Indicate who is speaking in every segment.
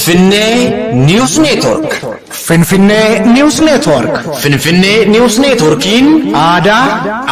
Speaker 1: Finfinnee News Network.
Speaker 2: Finfinnee News Network.
Speaker 1: Finfinnee News Networkiin
Speaker 2: aadaa,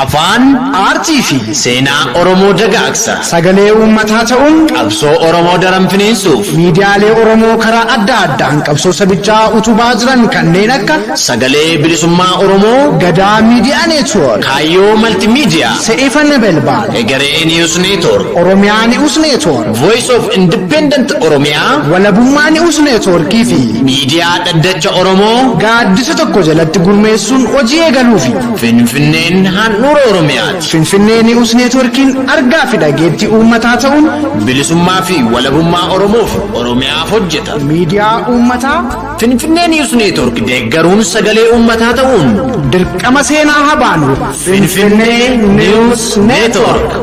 Speaker 1: afaan,
Speaker 2: aartii fi
Speaker 1: seenaa Oromoo dagaagsa.
Speaker 2: sagalee uummataa ta'uun
Speaker 1: Qabsoo Oromoo daran finiinsuuf
Speaker 2: miidiyaalee Oromoo karaa adda addaan qabsoo sabichaa utubaa jiran kanneen akka
Speaker 1: sagalee bilisummaa Oromoo,
Speaker 2: Gadaa Miidiyaa Neetwoork,
Speaker 1: Kaayyoo Maltiimiidiyaa,
Speaker 2: Se'ifan Belbaan,
Speaker 1: Egeree News Network,
Speaker 2: Oromiyaa News Network,
Speaker 1: Voice of Independent Oromiyaa,
Speaker 2: Walabummaa News Networkii fi
Speaker 1: miidiyaa dhaddacha Oromoo,
Speaker 2: gaaddisa tokko jalatti gurmeessuun hojii eegaluufi
Speaker 1: Finfinneen handhuura Oromiyaati.
Speaker 2: Finfinnee News Networkiin argaa fi dhageettii uummataa ta'uun
Speaker 1: Bilisummaa fi walabummaa Oromoof Oromiyaaf hojjeta.
Speaker 2: miidiyaa uummataa
Speaker 1: Finfinnee News Network deeggaruun sagalee uummataa ta'uun
Speaker 2: dirqama seenaa habaanu.
Speaker 1: Finfinnee News Network.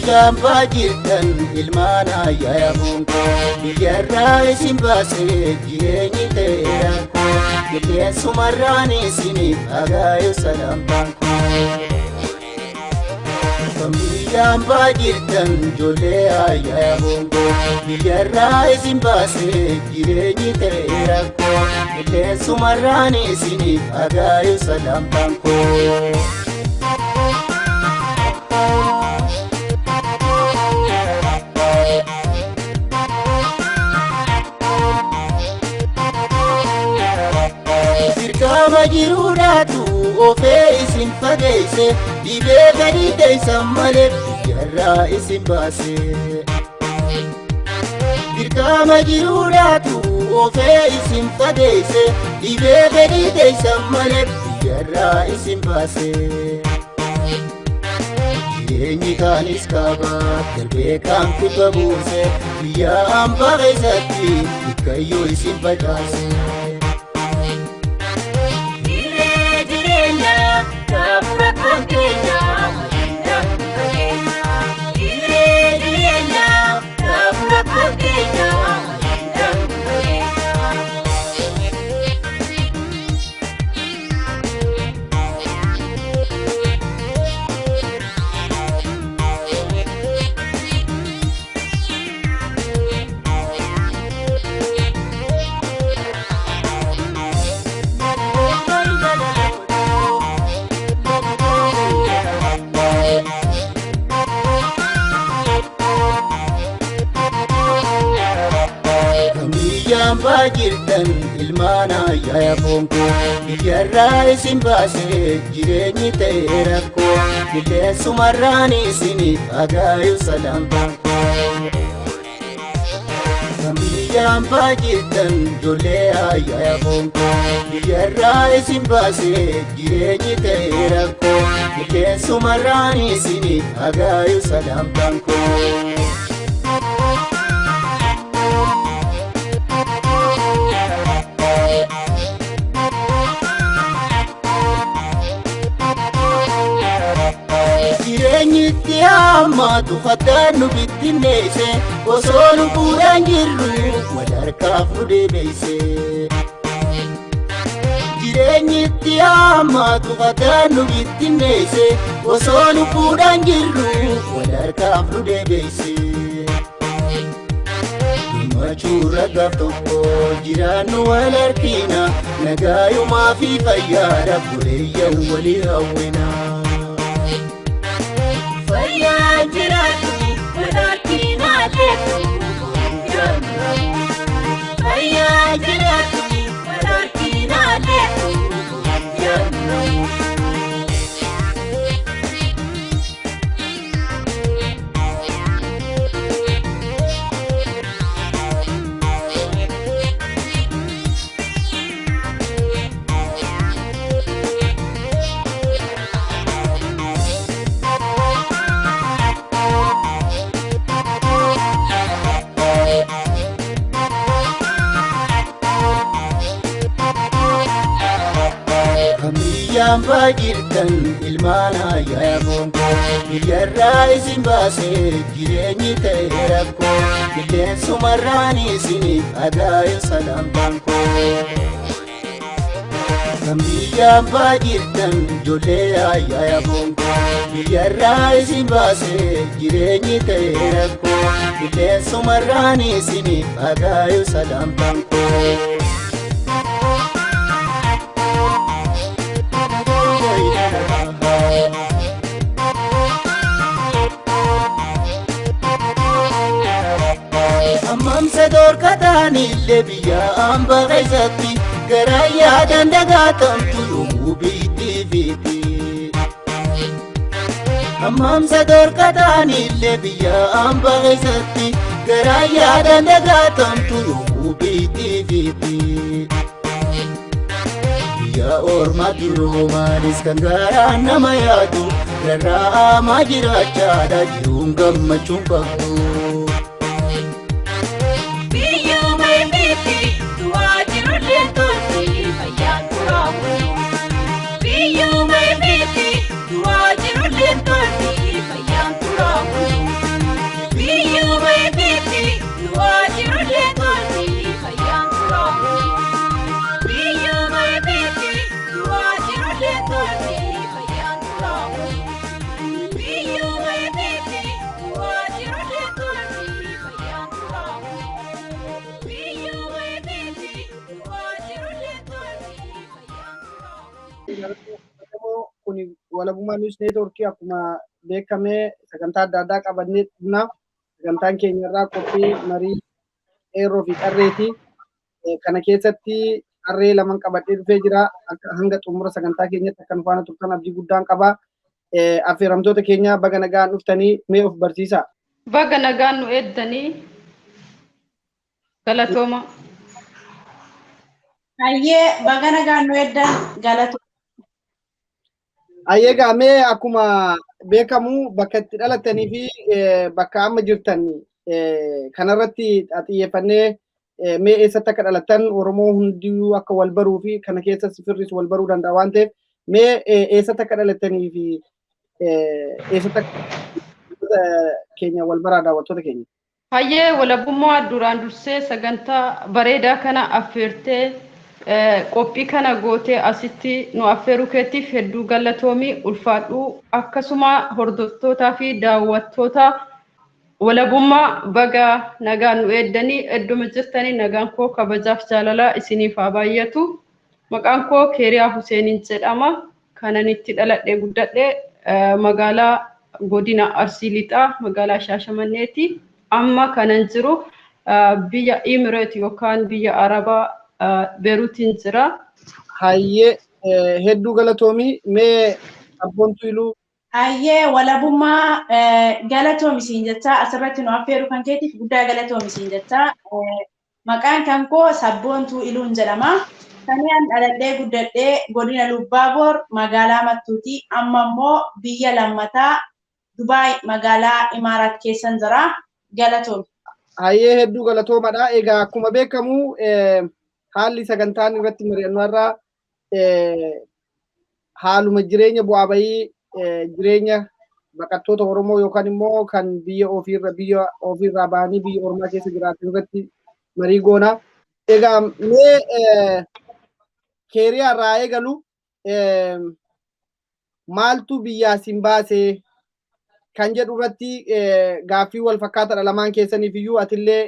Speaker 3: Gamba jirtan ilmaana yaa bunko biyyarraa isin baasee jireenyi ta'eera qilleensumarraan isiniif agaayo salampaan Gamba jirtan ijoollee yaa bunko biyyarraa isin baasee jireenyi ta'eera qilleensumarraan isiniif agaayo salampaan Majiruudhaatu ofee isin fageesse dhibee gadi teessan malee biyyarraa isin baase. Dirqama jiruudhaatu ofee isin fageesse dhibee gadi teessan malee biyyarraa isin baase. Jireenyi kaanis kaaba darbee kan kuta buuse biyya hambaa keessatti bikkayyoo isin facaase. Gamba jirtan ilmaana yaa bunko biyyarraa isin baasee jireenyi ta'eera qilleensumarraan isiniif agaayo salampaan Gamba jirtan ijoollee yaa bunko biyyarraa isin baasee jireenyi ta'eera qilleensumarraan isiniif agaayo salampaan Jireenyitti hammaatu faddaan nu bittinneesse osoo lubbuudhaan jirru wadarkaaf nu deebiise. Jireenyitti hammaatu faddaan nu bittinneesse osoo lubbuudhaan jirru wadarkaaf nu deebiise. Machuura gaaf tokko jiraannu wal argina nagaayumaa fi fayyaadhaaf buleeyyan walii hawwina. biyyaan baajirtan ilmaan ayyaa bonkoo biyyarraa isin baasee jireenyi ta'e rakkoo qilleensumarraan isiniif agaayo salaambaan koo kan biyyaan baajirtan ijoollee ayyaa bonkoo biyyarraa isin baasee jireenyi ta'e rakkoo qilleensumarraan isiniif agaayo salaambaan koo Amamsa dorkataanillee biyya hambaa keessatti garaa yaadan dagaatamtu yommuu biitti fiiti. Amamsa dorkataanillee biyya hambaa keessatti garaa yaadan dagaatamtu yommuu biitti fiiti. Biyya ormaa duroomaanis kan garaan nama yaadu rarraamaa jiraachaadha jiruun gammachuun qabu.
Speaker 4: Kuni walabummaa News Network akkuma beekame sagantaa adda addaa qabannee dhufna. Sagantaan keenya irraa qophii marii eeroo fi qarreeti. Kana keessatti qarree lama qabadhee dhufee jira. Hanga xumura sagantaa keenyatti akka nu faana turtan abdii guddaan qaba. Affeeramtoota keenya baga nagaan dhuftanii mee of barsiisaa.
Speaker 5: Baga nagaan nu eeddanii galatooma.
Speaker 6: Ayyee baga nagaan nu eeddan galatooma.
Speaker 4: Ayyeegaa mee akkuma beekamu bakka itti dhalatanii fi bakka amma jirtan kanarratti xiyyeeffannee mee eessatti akka dhalatan Oromoo hundinuu akka wal baruu fi kana keessa sifirris wal baruu danda'a waan ta'eef mee eessatti akka dhalatanii fi eessatti akka keenya wal baraa daawwattoota keenya.
Speaker 5: Hayyee walabummaa duraan dursee sagantaa bareedaa kana affeertee qophii kana gootee asitti nu affeeruu keetiif hedduu galatoomii ulfaadhu akkasuma hordoftootaa fi daawwattoota walabummaa baga nagaan nu eeddanii idduma jirtanii nagaan koo kabajaaf jaalalaa isiniif haa baay'atu. Maqaan koo Keeriyaa Huseeniin jedhama. Kanan itti dhaladhee guddadhee magaalaa godina Arsii Lixaa magaalaa Shaashamanneeti. Amma kanan jiru biyya Imireet yookaan biyya Arabaa Beeruutiin jira.
Speaker 4: Hayyee hedduu galatoomii mee abboontu iluu.
Speaker 6: Hayyee walabummaa galatoomi siin jechaa asirratti nu affeeru kan keetiif guddaa galatoomi siin jechaa maqaan kan koo Sabboontuu Iluun jedhama. Kanaan dhaladhee guddadhee godina Lubbaaboor magaalaa Mattuuti amma immoo biyya lammataa Dubaay magaalaa Imaaraat keessan jira galatoomi.
Speaker 4: Hayyee hedduu galatoomadha. Egaa akkuma beekamu haalli sagantaan irratti mari'annoo irraa haaluma jireenya bu'aa bayii jireenya baqattoota Oromoo yookaan immoo kan biyya ofiirraa bahanii biyya Oromaa keessa jiraatan irratti marii goona. Egaa mee Keeriyaa irraa eegalu maaltu biyyaa isin baasee kan jedhu irratti gaaffii wal fakkaataadha lamaan keessaniif iyyuu atillee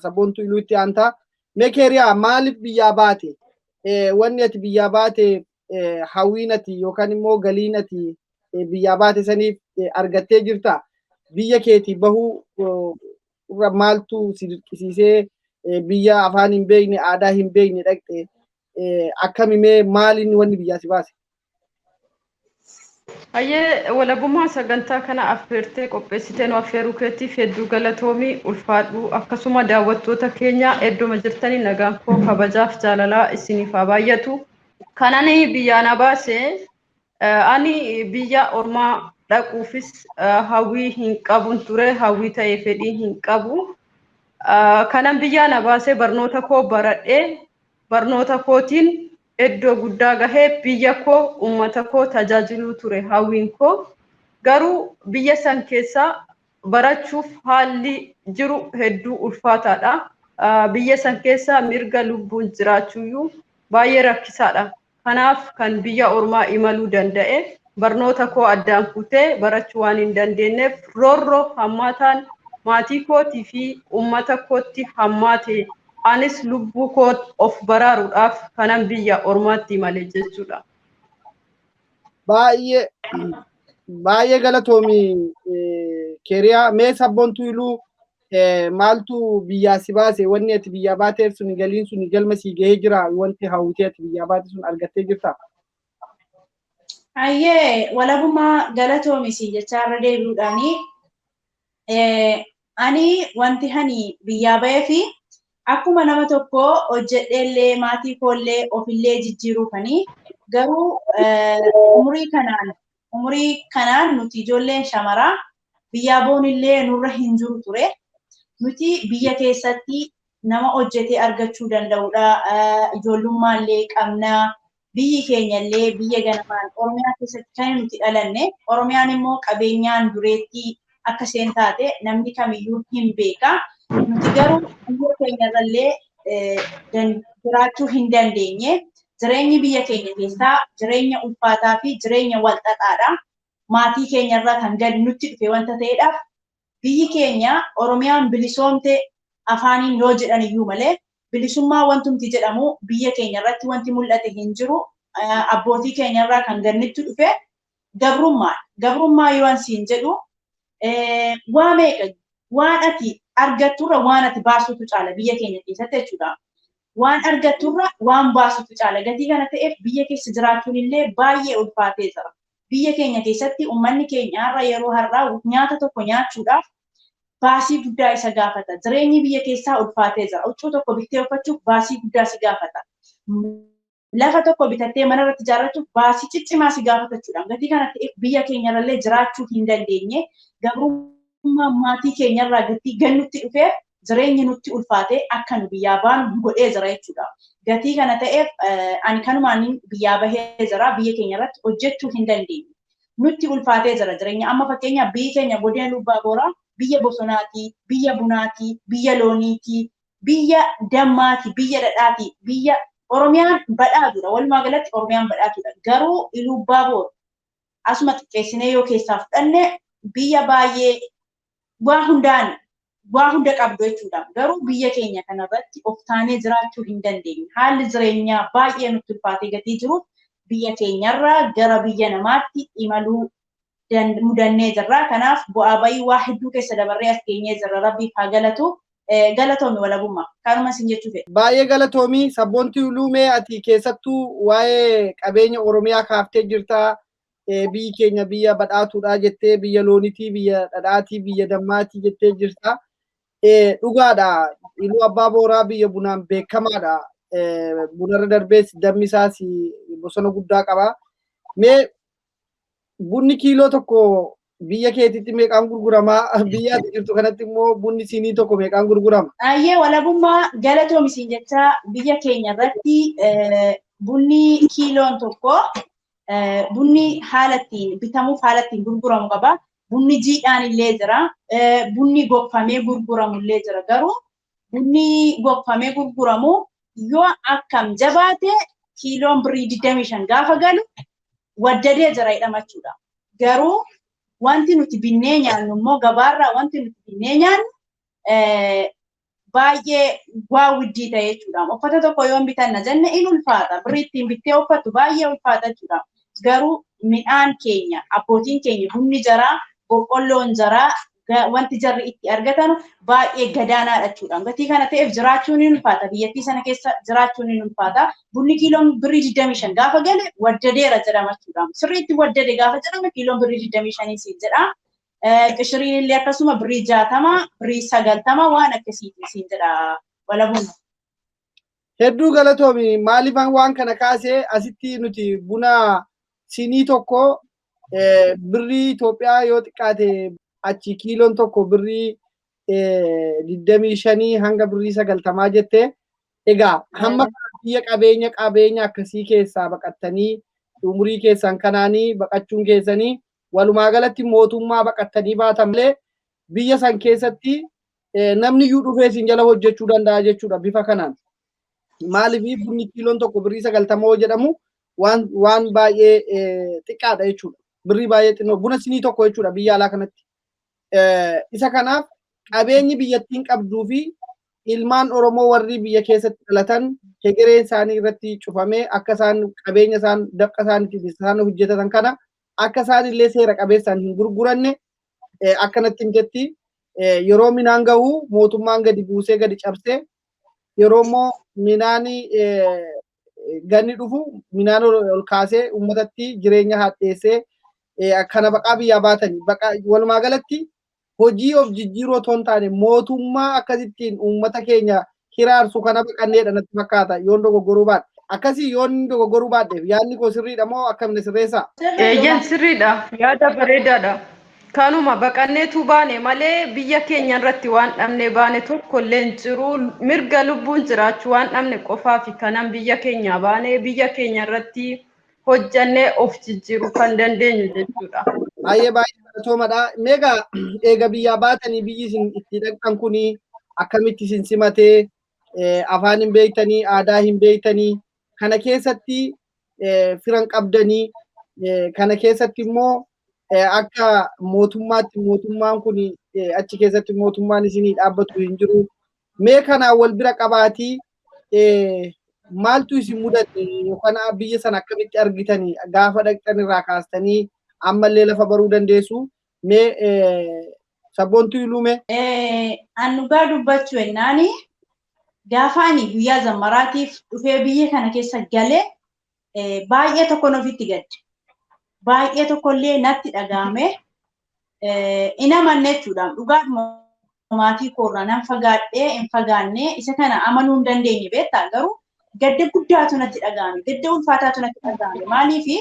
Speaker 4: Sabboontuu Iluu itti aantaa. Mee Keeriyaa maaliif biyyaa baate? Wanni ati biyyaa baate hawwiin ati yookaan immoo galiin ati biyyaa baate saniif argattee jirta? Biyya keetii bahuu maaltu si dirqisiisee biyya afaan hin beekne aadaa hin beekne dhaqxe akkamimee maaliin wanni biyyaa si baase?
Speaker 5: Hayyee walabummaa sagantaa kana affeertee qopheessitee nu affeeruu keetiif hedduu galatoomii ulfaadhu akkasuma daawwattoota keenya idduma jirtanii nagaan koo kabajaaf jaalalaa isiniif haa baay'atu. Kanani biyyaa na baase ani biyya ormaa dhaquufis hawwii hin qabun ture hawwii ta'ee fedhii hin qabu. Kanan biyyaa na baase barnoota koo baradhee barnoota kootiin iddoo guddaa gahee biyya koo uummata koo tajaajiluu ture hawwiin koo garuu biyya san keessaa barachuuf haalli jiru hedduu ulfaataadha. Biyya san keessaa mirga lubbuun jiraachuuyyuu baay'ee rakkisaadha. Kanaaf kan biyya ormaa imaluu danda'e barnoota koo addaan kutee barachuu waan hin dandeenyeef roorroo hammaataan maatii kootii fi uummata kootti hammaate anis lubbuu koo of baraaruudhaaf kanan biyya ormaatti imale jechuudha.
Speaker 4: Baay'ee galatoomi Keeriyaa. Mee sabboontuu iluu maaltu biyyaa si baase? Wanni ati biyyaa baateef sun galiin sun galma si gahee jira? Wanti hawwitee ati biyyaa baate sun argattee jirta?
Speaker 6: Ayyee walabummaa galatoomi si jechaa irra deebi'uudhaani ani wanti hani biyyaa bahee fi akkuma nama tokko hojjedheellee maatii koollee ofillee jijjiiruufanii garuu umurii kanaan nuti ijoolleen shamaraa biyyaa boonillee nurra hin jiru ture. Nuti biyya keessatti nama hojjetee argachuu danda'udha. Ijoollummaallee qabna. Biyyi keenyallee biyya ganamaan Oromiyaa keessatti kan nuti dhalanne. Oromiyaan immoo qabeenyaan dureettii akka isheen taate namni kamiyyuu hin beeka. Nuti garuu biyya keenyarrallee jiraachuu hin dandeenye. Jireenyi biyya keenya keessaa jireenya ulfaataa fi jireenya walxaxaadha. Maatii keenyarraa kan gadi nutti dhufe wanta ta'eedhaaf biyyi keenya Oromiyaan bilisoomte afaaniin yoo jedhan iyyuu malee bilisummaa wantumti jedhamu biyya keenyarratti wanti mul'ate hin jiru. Abbootii keenyarraa kan gannitti dhufe gabrummaa. Gabrummaa yoo ansiin jedhu waa meeqa waan ati argatturra waan ati baasutu caala biyya keenya keessatti jechuudha. Waan argatturra waan baasutu caala. Gatii kana ta'eef biyya keessa jiraachuun illee baay'ee ulfaatee jira. Biyya keenya keessatti uummanni keenya har'a yeroo har'aa nyaata tokko nyaachuudhaaf baasii guddaa isa gaafata. Jireenyi biyya keessaa ulfaatee jira. Huccuu tokko bittee uffachuuf baasii guddaa si gaafata. Lafa tokko bitattee mana irratti ijaarrachuuf baasii ciccimaa si gaafata jechuudha. Gatii kana ta'eef biyya keenyarrallee jiraachuu hin dandeenye gabrummaa maatii keenyarraa gatii gannutti dhufeef jireenyi nutti ulfaatee akka nu biyyaa baanu godhee jira jechuudha. Gatii kana ta'eef ani kanumaan biyyaa bahee jira. Biyya keenya irratti hojjechuu hin dandeenye. Nutti ulfaatee jira jireenya. Amma fakkeenyaaf biyyi keenya godina Lubbaa Booraa biyya bosonaati, biyya bunaati, biyya looniiti, biyya dammaati, biyya dhadhaati, biyya Oromiyaan badhaadudha. Walumaa galatti Oromiyaan badhaadudha. Garuu Lubbaa Boor asuma xiqqeessinee yoo keessaa fudhanne biyya baay'ee waa hunda qabdu jechuudha. Garuu biyya keenya kanarratti of taanee jiraachuu hin dandeenye. Haalli jireenyaa baay'ee nutti ulfaatee gatii jiruuf biyya keenyarraa gara biyya namaatti imaluu mudannee jirra. Kanaaf bu'aa bayii waa hedduu keessa dabarree as keenyee jirra. Rabbiif haa galatu. Galatoomi walabummaa. Kanuma isin jechuu fedha.
Speaker 4: Baay'ee galatoomi. Sabboontii Uluumee ati keessattuu waa'ee qabeenya Oromiyaa kaaftee jirta. Biyyi keenya biyya badhaatuudha jettee biyya loonitii, biyya dhadhaatii, biyya dammaatii jettee jirta. Dhugaadha. Iluu Abbaa Booraa biyya bunaan beekamaadha. Bunarra darbees dammi isaas bosona guddaa qaba. Mee bunni kiiloo tokko biyya keetitti meeqaan gurguramaa? Biyya ati jirtu kanatti immoo bunni siinii tokko meeqaan gurgurama?
Speaker 6: Ayyee walabummaa galatoomi siin jechaa biyya keenya irratti bunni kiiloon tokko bunni haala ittiin bitamuuf haala ittiin gurguramu qaba. Bunni jiidhaan illee jira. Bunni gogfamee gurguramu illee jira. Garuu bunni gogfamee gurguramu yoo akkam jabaate kiiloon birrii 25 gaafa galu waddadee jira jedhamachuudha. Garuu wanti nuti binnee nyaannu immoo gabaarraa wanti nuti binnee nyaannu baay'ee waa widdii ta'e jechuudha. Uffata tokko yoo bitanna jenne in ulfaata. Birrii ittiin bittee uffattu baay'ee ulfaata jechuudha. Garuu midhaan keenya abbootiin keenya bunni jaraa boqqolloon jaraa wanti jarri itti argatan baay'ee gadaanaadha jechuudha. Gatii kana ta'eef jiraachuun ni ulfaata. Biyyattii sana keessa jiraachuun ni ulfaata. Bunni kiiloon birrii 25 gaafa gale waddadeera jedhama jechuudha. Sirriitti waddade gaafa jedhame kiiloon birrii 25 siin jedha. Qishiriin illee akkasuma birrii 60, birrii 90 waan akkasiitiin siin jedha walabummaa.
Speaker 4: Hedduu galatoomi. Maaliif waan kana kaasee asitti nuti buna siinii tokko birrii Itoophiyaa yoo xiqqaate achi kiiloon tokko birrii 25 hanga birrii 90 jettee egaa hamma biyya qabeenya akkasii keessaa baqattanii umurii keessan kanaanii baqachuun keessanii walumaa galatti mootummaa baqattanii baatan malee biyya san keessatti namni iyyuu dhufee isin jala hojjechuu danda'a jechuudha bifa kanaan. Maaliif bunni kiiloon tokko birrii 90 jedhamu waan baay'ee xiqqaadha jechuudha. Birrii baay'ee xinnoo buna sinii tokko jechuudha biyya alaa kanatti. Isa kanaaf qabeenyi biyyattiin qabduu fi ilmaan Oromoo warri biyya keessatti dhalatan hegeree isaanii irratti cufamee akka isaan qabeenya isaan dafqa isaaniitiif isaan hojjetatan kana akka isaan illee seera qabeessaan hin gurguranne akkanatti himtetti yeroo midhaan gahu mootummaan gadi buusee gadi cabsee yeroo immoo midhaani ganni dhufu midhaan ol kaasee uummatatti jireenya hadheessee kana baqaa biyyaa baatanii walumaa galatti hojii of jijjiiruu otoo hin taane mootummaa akkasittiin uummata keenya hiraarsu kana baqanneedha natti fakkaata yoon dogoggoruu baadhe. Akkasii yoon dogoggoruu baadheef yaadni koo sirriidha moo akkamni sirreessaa?
Speaker 5: Eeyyan sirriidha. Yaada bareedaadha. Kanuma baqanneetu baane malee biyya keenya irratti waan dhabne baane tokkollee hin jiru. Mirga lubbuun jiraachuu waan dhabne qofaa fi kanan biyya keenya baane biyya keenya irratti hojjannee of jijjiiruu kan dandeenyu jechuudha.
Speaker 4: Baay'ee galatoomadha. Meegaa eega biyyaa baatanii biyyi isin itti dhaqxan kuni akkamitti isin simatee afaan hin beektanii aadaa hin beektanii kana keessatti firan qabdanii kana keessatti immoo akka mootummaatti mootummaan kun achi keessatti mootummaan isinii dhaabbatu hin jiru. Mee kanaan wal bira qabaatii maaltu isin mudate yookaan biyya sana akkamitti argitanii gaafa dhaqxan irraa kaastanii ammallee lafa baruu dandeessu. Mee sabboontu ilume?
Speaker 6: Annugaa dubbachuu ennaani gaafa ani guyyaa zammaraatiif dhufee biyya kana keessa galee baay'ee tokkoon ofitti gadde. Baay'ee tokkollee natti dhagahame ina amanne jechuudha. Dhugaadhuma maatii koorraa nan fagaadhee hin fagaanne isa kana amanuu hin dandeenye beektaa garuu gadda guddaatu natti dhagahame. Gadda ulfaataatu natti dhagahame. Maaliifi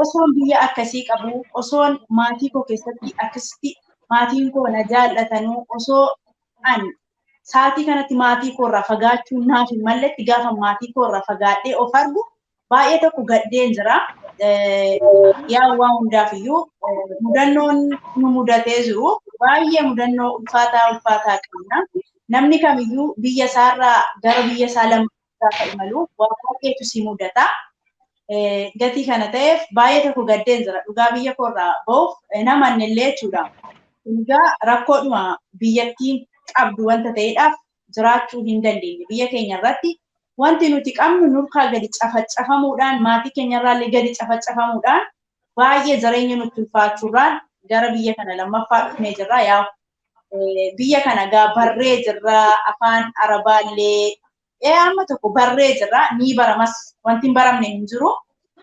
Speaker 6: osoon biyya akkasii qabu osoon maatii koo keessatti akkasitti maatiin koo na jaallatanuu osoo ani saatii kanatti maatii koorraa fagaachuun naaf hin malletti gaafa maatii koorraa fagaadhee of argu baay'ee tokko gaddeen jira. Yaa waan hundaaf iyyuu mudannoon nu mudatee jiru baay'ee mudannoo ulfaataa qabna. Namni kamiyyuu biyya isaarraa gara biyya isaa lammaffaa imalu waan baay'eetu si mudata. Gatii kana ta'eef baay'ee tokko gaddeen jira. Dhugaa biyya koorraa ba'uuf namanne illee jechuudha. Egaa rakkoodhuma biyyattiin qabdu wanta ta'eedhaaf jiraachuu hin dandeenye. Biyya keenya irratti wanti nuti qabnu nurkaa gadi cafacafamuudhaan maatii keenya irraallee gadi cafacafamuudhaan baay'ee jireenya nutti ulfaachuudhaan gara biyya kana lammaffaa dhufnee jirra. Yaa biyya kana gaa barree jirra afaan arabaallee amma tokko barree jirra ni baramas wanti hin baramne hin jiru.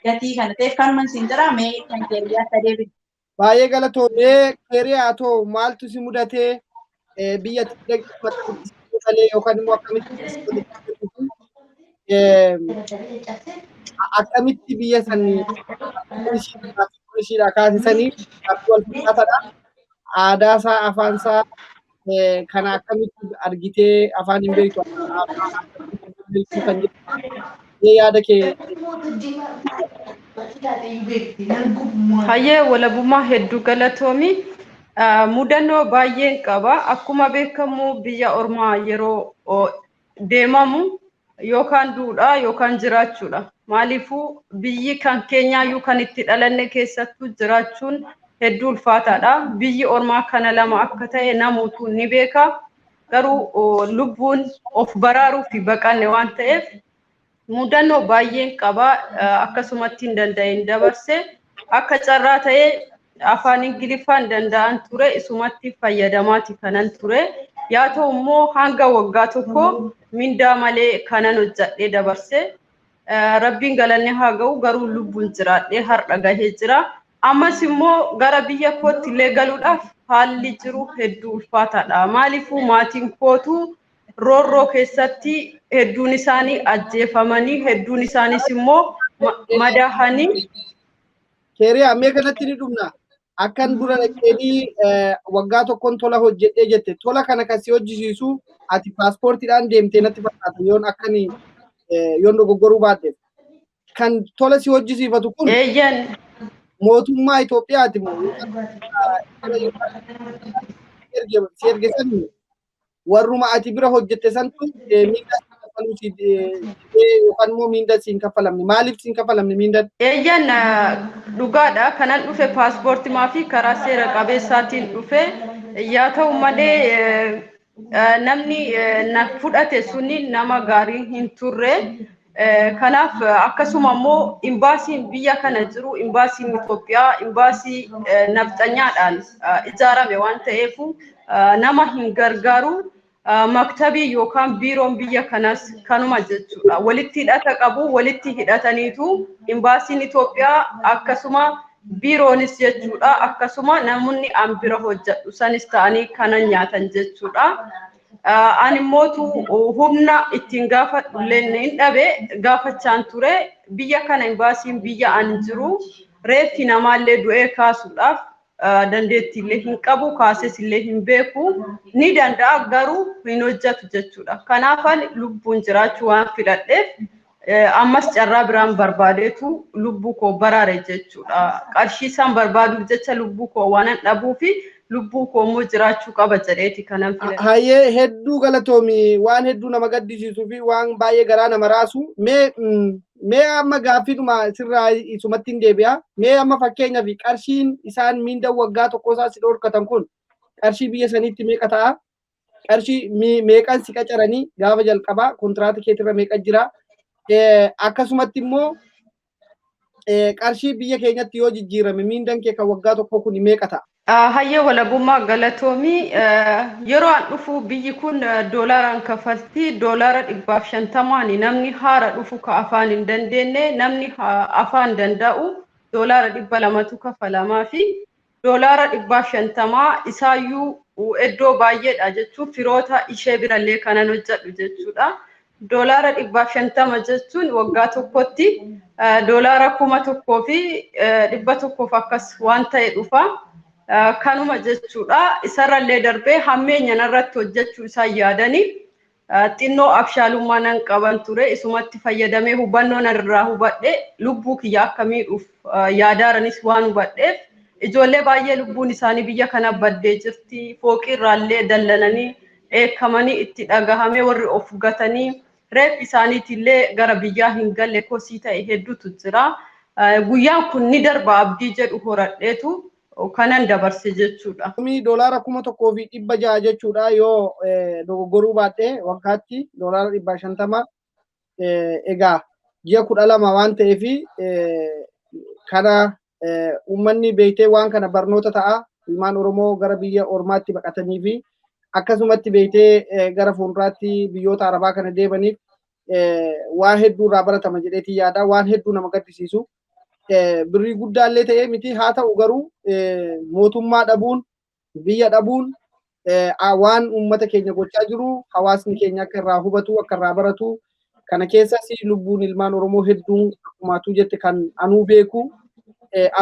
Speaker 6: Gatii kana ta'eef kanuman siin jira mee kan keeriyaa sadeebi.
Speaker 4: Baay'ee galatoomee keeriyaa too maaltu si mudatee biyya malee yookaan immoo akkamitti biyya sanii ishiidhaa kaasisanii wal fakkaataadha. Aadaa isaa afaan isaa kana akkamitti argitee afaan hin beektu kan jedhu yaada kee.
Speaker 5: Hayyee walabummaa hedduu galatoomi. Mudannoo baay'een qaba. Akkuma beekamu biyya ormaa yeroo deemamu yookaan duudhaa yookaan jiraachuudha. Maaliifuu biyyi kan keenyaayyuu kan itti dhalanne keessattuu jiraachuun hedduu ulfaataadha. Biyyi ormaa kana lama akka ta'e namuutu ni beeka. Garuu lubbuun of baraaruu fi baqanne waan ta'eef mudannoo baay'een qaba. Akkasumatti hin danda'in dabarse akka carraa ta'ee afaan Ingiliffaan danda'an ture isumatti fayyadamaati kanan ture. Yaa ta'u immoo hanga waggaa tokko mindaa malee kanan hojjadhee dabarse. Rabbiin galanne haa ga'u garuu lubbuun jiraadhee har'a gahee jira. Ammas immoo gara biyya kootti illee galuudhaaf haalli jiru hedduu ulfaataadha. Maaliifuu maatiin kootu roorroo keessatti hedduun isaanii ajjeefamanii hedduun isaaniis immoo madaahanii.
Speaker 4: Keeriyaa mee kanatti ni dhumna. Akkan dura dhaqxanii waggaa tokkoon tola hojjedhee jette. Tola kana kan si hojjisiisu ati paaspoortiidhaan deemtee natti fakkaata yoon akkani yoon dogoggoruu baadde. Kan tola si hojjisiifatu kun
Speaker 5: Eeyyan.
Speaker 4: mootummaa Itoophiyaati moo si ergesanii warruma ati bira hojjette santu miinda kaffaluu si yookaan immoo miinda siin kaffalamne maaliif siin kaffalamne miinda
Speaker 5: Eeyyan dhugaadha kanan dhufe paaspoortii maafi karaa seera qabeessaatiin dhufe yaa ta'u malee namni na fudhate suni nama gaarii hin turre kanaaf akkasuma immoo imbaasiin biyya kana jiru imbaasiin Itoophiyaa imbaasii nafxanyaadhaan ijaarame waan ta'eef nama hin gargaaru maktabii yookaan biiroon biyya kanas kanuma jechuudha walitti hidhata qabu walitti hidhataniitu imbaasiin Itoophiyaa akkasuma biiroonis jechuudha akkasuma namoonni an bira hojjedhu sanis ta'anii kanan nyaatan jechuudha ani mootu humna ittiin gaafadhullee hin dhabe gaafachaan ture biyya kana imbaasiin biyya an jiru reeffi namaallee du'ee kaasuudhaaf dandeettiillee hin qabu kaases illee hin beeku ni danda'a garuu hin hojjetu jechuudha kanaafan lubbuun jiraachuu waan filadheef ammas carraa biraan barbaadeetu lubbuu koo baraare jechuudha qarshii isaan barbaaduuf jecha lubbuu koo waan dhabuufi lubbuu koo immoo jiraachuu qaba jedheeti kanan filadhe.
Speaker 4: Hayyee hedduu galatoomi waan hedduu nama gaddisiisuu fi waan baay'ee garaa nama raasu mee amma gaaffiidhuma sirraa isumatti hin deebi'a mee amma fakkeenyaaf qarshiin isaan miinda waggaa tokko isaa si dhorkatan kun qarshii biyya saniitti meeqa ta'a qarshii meeqan si qacaranii gaafa jalqabaa kontiraata keetirra meeqa jira akkasumatti immoo qarshii biyya keenyatti yoo jijjiirame miindan kee kan waggaa tokko kun meeqa ta'a?
Speaker 5: Hayyee walabummaa galatoomi yeroo an dhufu biyyi kun doolaaraan kafalti doolaara 150 namni haara dhufu ka afaan hin dandeenye namni afaan danda'u doolaara 200 kafalamaa fi doolaara 150 isaayyuu iddoo baay'eedha jechuun firoota ishee birallee kanan hojjedhu jechuudha. Doolaara 150 jechuun waggaa tokkotti doolaara 1,000 fi 100 akkas waan ta'e dhufa. Kanuma jechuudha isarrallee darbee hammeenyan irratti hojjechuu isaa yaadanii xinnoo abshaalummaa nan qaban ture isumatti fayyadamee hubannoo irraa hubadhe lubbuu kiyya akkamiidhuuf yaadaaranis waan hubadheef ijoollee baay'ee lubbuun isaanii biyya kana baddee jirti fooqiirraallee dallananii eekamanii itti dhagahamee warri of gatanii reef isaaniitillee gara biyyaa hin galle kosii ta'e hedduutu jira guyyaan kun ni darba abdii jedhu horadheetu kanan dabarse jechuudha.
Speaker 4: Doolaara 1,100 jechuudha yoo dogoggoruu baadhee waggaatti doolaara 150 egaa ji'a 12 waan ta'eef kana uummanni beektee waan kana barnoota ta'a ilmaan Oromoo gara biyya ormaatti baqatanii fi akkasumatti beektee gara fuulduraatti biyyoota Arabaa kana deemaniif waan hedduu irraa baratama jedheetii yaada waan hedduu nama gaddisiisu. Birrii guddaallee ta'ee miti haa ta'u garuu mootummaa dhabuun biyya dhabuun waan uummata keenya gochaa jiru hawaasni keenya akka irraa hubatu akka irraa baratu kana keessas lubbuun ilmaan Oromoo hedduun akkumaatu jette kan anuu beeku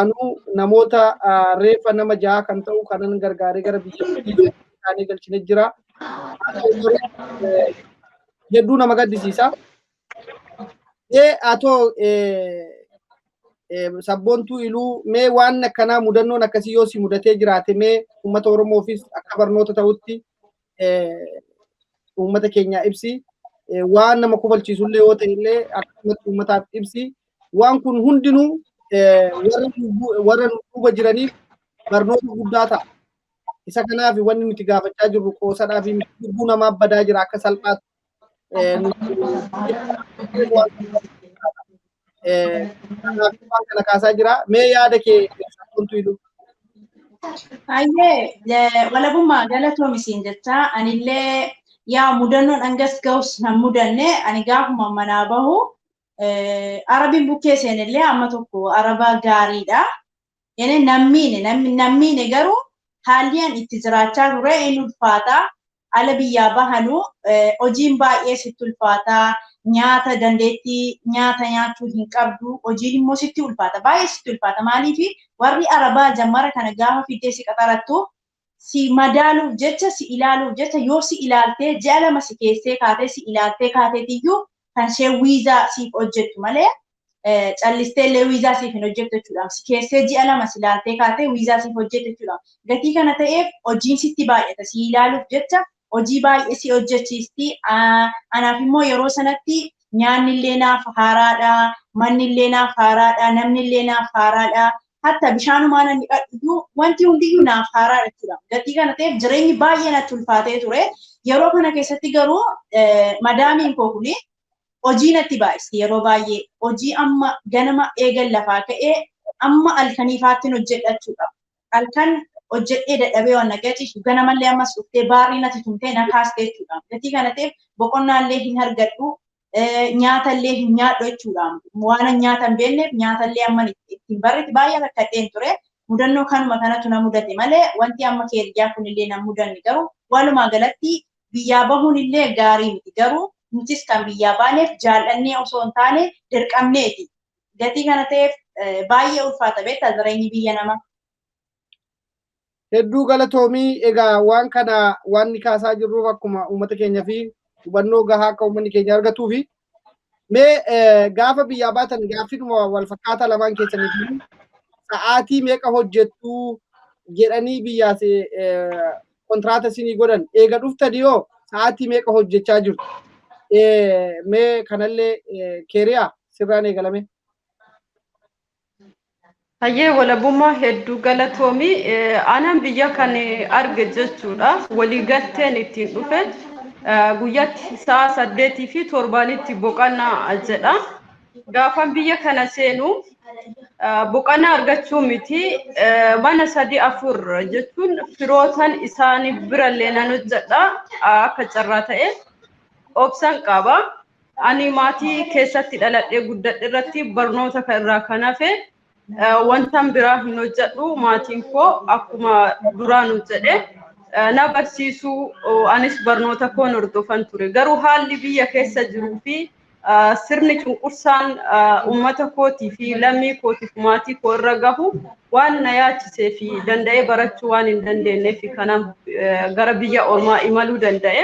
Speaker 4: anuu namoota reeffa nama 6 kan ta'u kanan gargaaree gara biyya isaanii galchine jira hedduu nama gaddisiisa atoo sabboontuu iluu mee waan akkanaa mudannoon akkasii yoo si mudatee jiraate mee uummata Oromoofis akka barnoota ta'utti uummata keenya ibsi waan nama kofalchiisullee yoo ta'e illee akkasumatti uummataaf ibsi waan kun hundinuu warra duuba jiraniif barnoota guddaa ta'a. Isa kanaaf wanni nuti gaafachaa jirru qoosadhaa fi lubbuu namaaf badaa jira akka salphaatti. Waan kana kaasaa jira mee yaada kee sabboontuu iluu?
Speaker 6: Hayyee walabummaa galatoomi jecha anillee yaa mudannoon hangas ga'us nan mudanne ani gaafuma manaa bahu arabiin bukkee seenillee amma tokko arabaa gaariidha. Yene nammiine garuu haalli itti jiraachaa ture inni ulfaata. Ala biyyaa bahanu hojiin baay'ee sitti ulfaata. Nyaata dandeettii nyaata nyaachuu hin qabdu hojiin immoo sitti ulfaata baay'ee sitti ulfaata maaliif warri arabaa jammara kana gaafa fiddee si qaxarattu si madaaluuf jecha si ilaaluuf jecha yoo si ilaaltee ji'a 2 si keessee kaatee si ilaaltee kaateetiyyuu kan ishee wiizaa siif hojjettu malee callistee illee wiizaa siif hin hojjettu jechuudha. Keessee ji'a lama si ilaaltee kaatee wiizaa siif hojjettu jechuudha. Gatii kana ta'eef hojiin sitti baay'ata si ilaaluuf jecha hojii baay'ee si hojjechiisti. Anaaf immoo yeroo sanatti nyaanni illee naaf haaraadha, manni illee naaf haaraadha, namni illee naaf haaraadha. Hatta bishaanumaan inni dhadhu wanti hundiyyuu naaf haaraadha jechuudha. Gatii kana ta'eef jireenyi baay'ee natti ulfaatee ture. Yeroo kana keessatti garuu madaamiin koo kuni hojii natti baay'isti yeroo baay'ee. Hojii amma ganama eegan lafaa ka'ee amma halkaniifaattiin hojjedha jechuudha. Halkan hojjedhee dadhabee waan nagachiisu ganamallee ammas dhuftee baarii natti tumtee na kaastee jechuudha. Gatii kana ta'eef boqonnaallee hin argadhu. Nyaatallee hin nyaadhu jechuudha. Waan nyaata hin beekneef nyaatallee amma ittiin barreetti baay'ee rakkadheen ture. Mudannoo kanuma kanatu na mudate malee wanti amma keeriyaa kunillee na mudanne garuu walumaa galatti biyyaa bahuun illee gaarii miti garuu nutis kan biyyaa baaneef jaallannee osoo hin taane dirqamneeti. Gatii kana ta'eef baay'ee ulfaata beektaa jireenyi biyya namaa.
Speaker 4: Hedduu galatoomii egaa waan kana waan ni kaasaa jirruuf akkuma uummata keenya fi hubannoo gahaa akka uummanni keenya argatuu fi mee gaafa biyyaa baatan gaaffiidhuma wal fakkaataa lamaan keessanii sa'aatii meeqa hojjettuu jedhanii biyyaas kontraata isinii godhan eega dhuftani yoo sa'aatii meeqa hojjechaa jirtu mee kanallee keeriyaa sirraan eegalame.
Speaker 5: Hayyee walabummaa hedduu galatoomii anan biyya kan arge jechuudha waliigalteen ittiin dhufe guyyaatti sa'a 8 fi 7 boqonnaa jedha. Gaafan biyya kana seenu boqonnaa argachuu miti mana 3-4 jechuun firootan isaanii birallee nan hojjedha akka carraa ta'e obsan qaba. Ani maatii keessatti dhaladhee guddadhe irratti barnoota irraa kan hafe wantan biraa hin hojjedhu maatiin koo akkuma duraan hojjedhe na barsiisuu anis barnoota koon hordofan ture. Garuu haalli biyya keessa jiruu fi sirni cunqursaan uummata kootii fi lammii kootiif maatii koo irra gahu waan na yaachisee fi danda'ee barachuu waan hin dandeenyeef kanaaf gara biyya ormaa imaluu danda'e.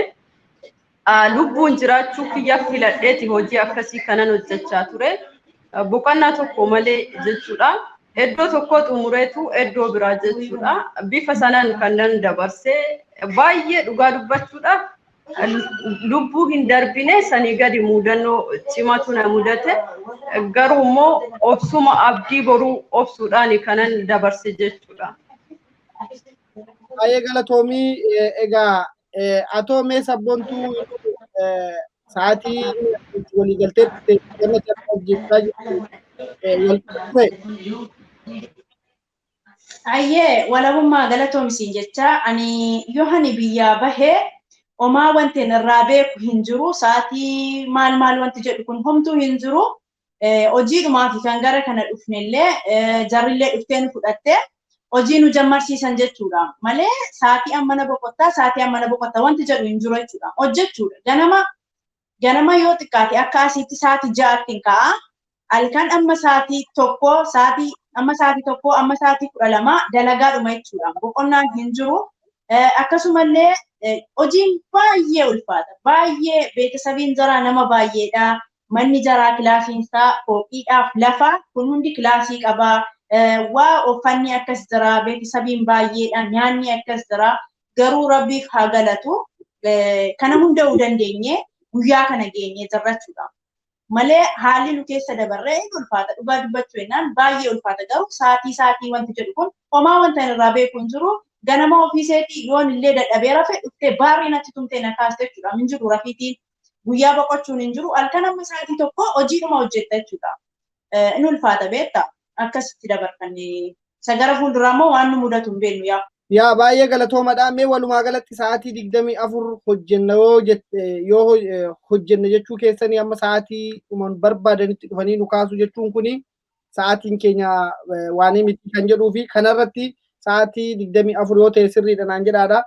Speaker 5: Lubbuun jiraachuu kiyya filadheeti hojii akkasii kanan hojjechaa ture. Boqonnaa tokko malee jechuudha. Iddoo tokko xumureetu iddoo biraa jechuudha. Bifa sanaan kan nan dabarsee baay'ee dhugaa dubbachuudhaaf lubbuu hin darbine sanii gadi mudannoo cimatu na mudate. Garuu immoo obsuma abdii boruu obsuudhaan kanan dabarse jechuudha.
Speaker 4: Baay'ee galatoomii egaa atoo mee sabboontuu sa'aatii waliigaltee
Speaker 6: Ayyee walabummaa galatoomisiin jecha ani yoo hani biyyaa bahee omaa wanti irraa beeku hin jiru sa'aatii maal wanti jedhu kun homtuu hin jiru hojiidhumaafi kan gara kana dhufnellee jarrillee dhuftee nu fudhattee hojii nu jammarsiisan jechuudha malee sa'aatii ammana boqottaa wanti jedhu hin jiru jechuudha hojjechuudha ganama yoo xiqqaate akka asiitti sa'aatii 6 ka'a halkan amma sa'aatii tokko amma sa'aatii 12 dalagaadhuma jechuudha boqonnaan hin jiru akkasumallee hojiin baay'ee ulfaata baay'ee beeksisabiin jaraa nama baay'eedha manni jaraa kilaasiinsaa fooqiidhaaf lafa kun hundi kilaasii qabaa waa uffanni akkas jira beeksisabiin baay'eedha nyaanni akkas jira garuu rabbiif haa galatu kana hunda dandeenye guyyaa kana geenye jirrachuudha malee haalli nu keessa dabarree ulfaata dhugaa dubbachuu jennaan baay'ee ulfaata garuu sa'aatii wanti jedhu kun homaa wanta irraa beeku hin jiru ganama ofiiseetii yoon illee dadhabee rafe dhuftee baarii natti tumtee na kaaste jechuudha hin jiru rafiitiin guyyaa boqochuun hin jiru halkan amma sa'aatii tokko hojiidhuma hojjetta jechuudha in ulfaata beektaa akkasitti dabarfanne sagara fuulduraa immoo waan nu mudatu hin beeknu
Speaker 4: yaa baay'ee galatoomadha mee walumaa galatti sa'aatii 24 hojjenna yoo hojjenna jechuu keessanii amma sa'aatii dhuman barbaadanitti dhufanii nu kaasu jechuun kuni sa'aatiin keenya waanii miti kan jedhuu fi kanarratti sa'aatii 24 yoo ta'e sirriidha naan jedhaadha.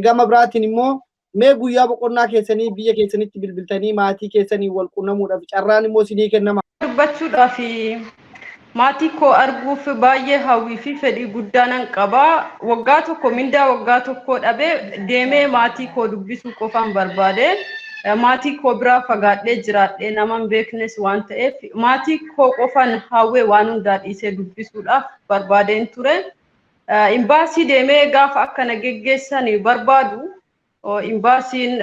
Speaker 4: Gama biraatiin immoo mee guyyaa boqonnaa keessanii biyya keessanitti bilbiltanii maatii keessanii wal quunnamuudhaaf carraan immoo isinii kennama.
Speaker 5: Dubbachuudhaaf maatii koo arguuf baay'ee hawwii fi fedhii guddaan qaba. Waggaa tokko mindaa waggaa tokko dhabee deemee maatii koo dubbisuu qofaan barbaade. maatii koo biraa fagaadhee jiraadhee nama hin beeknes waan ta'eef maatii koo qofan hawwee waan hundaa dhiisee dubbisuudhaaf barbaadeen ture. Imbaasii deemee gaafa akkana geggeessan barbaadu imbaasiin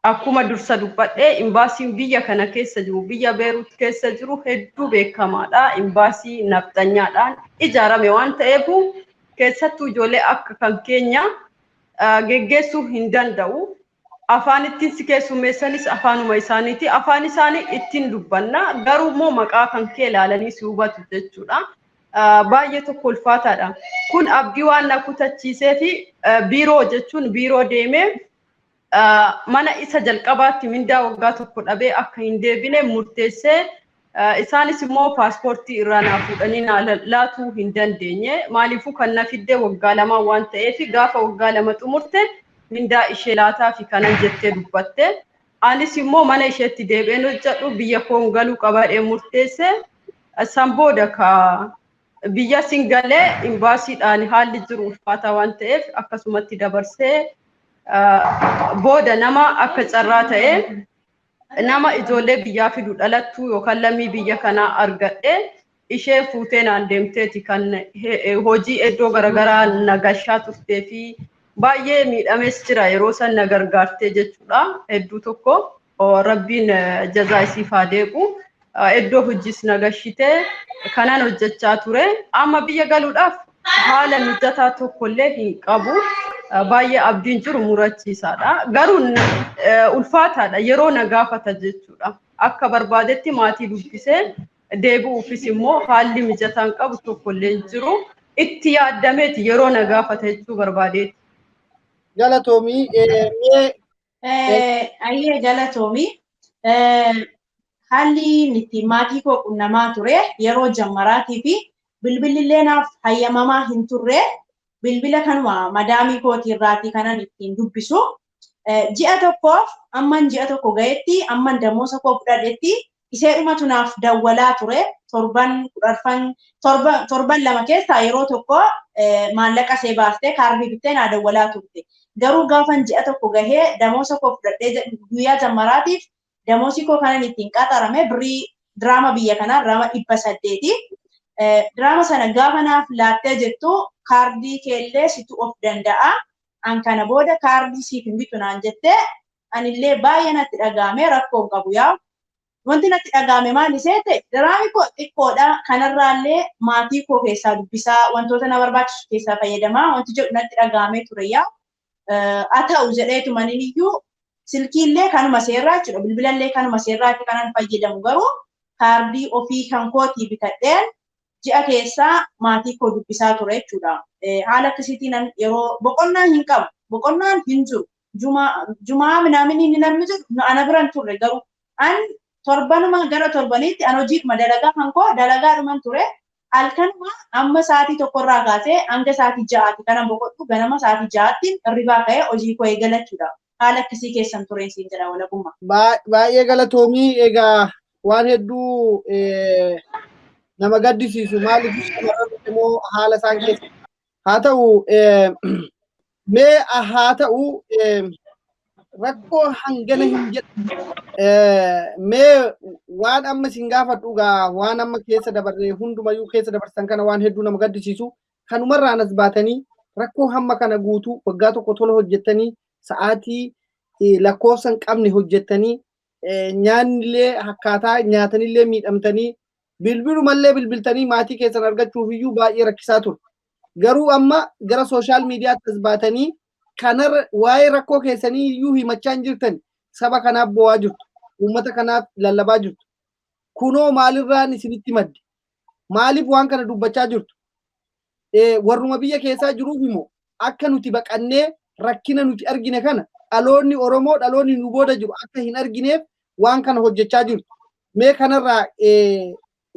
Speaker 5: akkuma dursa dubbadhee imbaasiin biyya kana keessa jiru biyya Beerut keessa jiru hedduu beekamaadha. Imbaasii nafxanyaadhaan ijaarame waan ta'eef keessattuu ijoollee akka kan keenya geggeessuu hin danda'u. Afaan ittiin si keessummeessanis afaanuma isaaniiti. Afaan isaanii ittiin dubbanna garuu immoo maqaa kan kee ilaalanii si hubatu jechuudha. Baay'ee tokko ulfaataadha. Kun abdii waan na kutachiisee fi biiroo jechuun biiroo deemee mana isa jalqabaatti mindaa waggaa tokko dhabee akka hin deebine murteessee isaanis immoo paaspoortii irraa naa fuudhanii naa laatuu hin dandeenye. Maaliifuu kan na fiddee waggaa lama waan ta'eef gaafa waggaa lama xumurte mindaa ishee laataa fi kanan jettee dubbatte. Anis immoo mana isheetti deebi'een hojjedhu biyya koon galuu qabaadhee murteesse. San booda ka biyya singalee imbaasiidhaan haalli jiru ulfaataa waan ta'eef akkasumatti dabarsee booda nama akka carraa ta'e nama ijoollee biyyaa fidu dhalattuu yookaan lammii biyya kanaa argadhe ishee fuutee naan deemteeti kan hojii iddoo garaagaraa nagashaa turtee fi baay'ee miidhames jira yeroo san na gargaartee jechuudha. Hedduu tokko rabbiin jazaa isiif haa deequ. Iddoo hojiis nagashitee kanaan hojjechaa ture. Amma biyya galuudhaaf haala mijataa tokkollee hin qabu. Baay'ee abdiin jiru murachiisaadha. Garuu ulfaataadha yeroo na gaafata jechuudha. Akka barbaadetti maatii dubbisee deebi'uufis immoo haalli mijataan qabu tokkollee jiru. Itti yaadameeti yeroo na gaafata jechuu barbaadeeti.
Speaker 4: Galatoomii
Speaker 6: ayyee galatoomii haalli itti maatii koo qunnamaa ture yeroo jammaraatii fi bilbilillee naaf hayyamamaa hin turre bilbila kanuma madaamii kootii irraatii kanan ittiin dubbisu ji'a tokkoof amman ji'a tokko ga'etti amman damoosa koo fudhadhetti iseedhumatu naaf dawwalaa ture torban lama keessaa yeroo tokko maallaqa see baastee kaardii bittee naa dawwalaa turte. Garuu gaafan ji'a tokko gahee damoosa koo fudhadhee guyyaa jammaraatiif damoosi koo kanan ittiin qaxarame birrii diraama biyya kanaa diraama 800. Diraama sana gaafa naaf laattee jettu kaardii keellee situ of danda'a. An kana booda kaardii siif hin bitu naan jettee anillee baay'ee natti dhagaame rakkoo qabu yaa. Wanti natti dhagaame maal ta'e diraami koo xiqqoodha kanarraallee maatii koo keessaa dubbisaa wantoota na barbaachisu keessaa fayyadamaa wanti jedhu natti dhagaame ture yaa. Ata'u jedheetu maniniyyuu silkiillee kanuma seerraa jechuudha bilbilallee kanuma seerraatti kanan fayyadamu garuu kaardii ofii kan kootii bitadheen ji'a keessaa maatii koo dubbisaa ture jechuudha. Haala akkasiitiin yeroo boqonnaan hin qabu boqonnaan hin jiru jumaa minaaminii ni namni jiru ana biran turre garuu an torbanuma gara torbaniitti an hojiidhuma dalagaa kan koo dalagaadhuman ture. Halkanuma amma sa'aatii tokkorraa kaasee hanga sa'aatii 6tti kanan boqodhu ganama sa'aatii 6tti hirribaa ka'ee hojii koo eegalachuudha. Haala akkasii keessan tureen siin jedha walabummaa.
Speaker 4: Baay'ee galatoomii egaa waan hedduu nama gaddisiisu maaliif shamarran immoo haala isaan keessa haa ta'u mee haa ta'u rakkoo hangana hin jedhu mee waan amma isin gaafadhu gaa waan amma keessa dabarre hundumayyuu keessa dabarsan kana waan hedduu nama gaddisiisu kanumarraan as baatanii rakkoo hamma kana guutuu waggaa tokko tola hojjettanii sa'aatii lakkoofsan qabne hojjettanii nyaannillee akkaataa nyaatanillee miidhamtanii bilbilumallee bilbiltanii maatii keessan argachuuf iyyuu baay'ee rakkisaa ture. Garuu amma gara sooshaal miidiyaatti as baatanii kanar waa'ee rakkoo keessanii iyyuu himachaa hin jirtan saba kanaaf bo'aa jirtu uummata kanaaf lallabaa jirtu kunoo maalirraan isinitti madde maaliif waan kana dubbachaa jirtu warruma biyya keessaa jiruuf immoo akka nuti baqannee rakkina nuti argine kana dhaloonni Oromoo dhaloonni nu booda jiru akka hin argineef waan kana hojjechaa jirtu mee kanarraa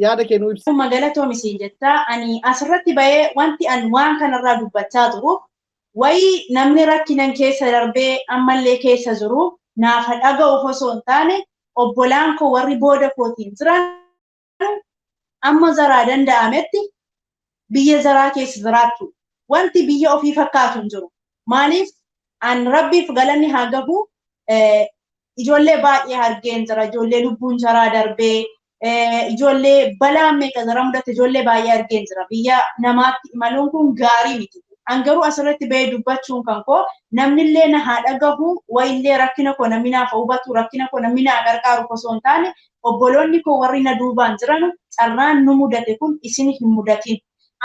Speaker 4: yaada kennuu ibsa.
Speaker 6: Galatoomi siin jettaa ani asirratti bahee wanti an waan kanarraa dubbachaa jiru wayi namni rakkinan keessa darbee ammallee keessa jiru naaf dhaga'uuf osoo hin taane obbolaan koo warri booda kootiin jiran amma zaraa danda'ametti biyya zaraa keessa jiraattu wanti biyya ofii fakkaatu hin jiru. Maaliif an rabbiif galanni haa gahu ijoollee baay'ee argeen jira, ijoollee lubbuun jaraa darbee, ijoollee balaan meeqa jara mudate ijoollee baay'ee argeen jira. Biyya namaatti imaluun kun gaarii miti. Angaruu asirratti bahee dubbachuun kan koo namnillee na haa dhagahu wayillee rakkina koo namni naaf hubatu rakkina koo namni naa gargaaru osoo hin taane obboloonni koo warri na duubaan jiran carraan nu mudate kun isin hin mudatin.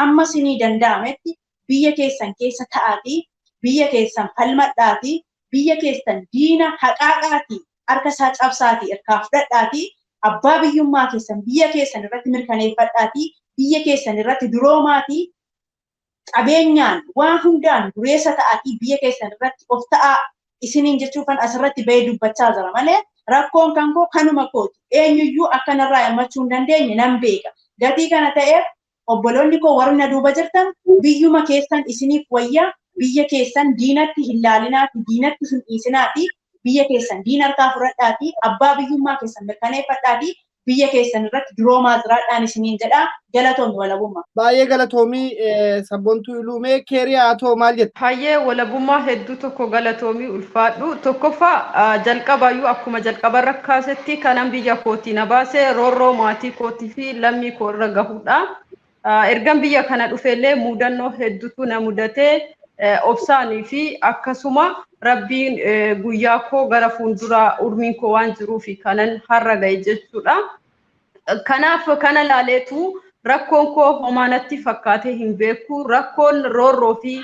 Speaker 6: Amma isinii danda'ametti biyya keessan keessa ta'aatii biyya keessan falmadhaatii biyya keessan diina haqaaqaatii harka isaa cabsaatii irkaa fudhadhaatii abbaa biyyummaa keessan biyya keessan irratti mirkaneeffadhaatii biyya keessan irratti duroomaatii qabeenyaan waan hundaan dureessa ta'aatii biyya keessan irratti of ta'aa isiniin jechuufan asirratti bahee dubbachaa jira malee rakkoon kan koo kanuma kooti eenyuyyuu akkanarraa hirmachuu hin dandeenye nan beeka. Gatii kana ta'eef obboloonni koo warri na duuba jirtan biyyuma keessan isiniif wayyaa biyya keessan diinatti hin laalinaati diinatti hin dhiisinaati biyya keessan diina harkaa fudhadhaati abbaa biyyummaa keessan mirkaneeffadhaati biyya keessan irratti duroomaa jiraadhaan isiniin jedha galatoomii walabummaa.
Speaker 4: Baay'ee galatoomii sabboontuu Iluu keeriyaa atoo maal jetta?
Speaker 5: Hayyee walabummaa hedduu tokko galatoomii ulfaadhu. Tokkoffaa jalqabayyuu akkuma jalqaba rakkaasetti kanan biyya kootii na baasee roorroo maatii kootii fi lammii koo irra gahuudha. Ergan biyya kana dhufellee mudannoo hedduutu na mudatee obsaanii fi akkasuma rabbiin guyyaa koo gara fuulduraa urmiin koo waan jiruuf kanan har'a gahe jechuudha. Kanaaf kana laaleetu rakkoon koo homaanatti fakkaatee hin beeku. Rakkoon roorroo fi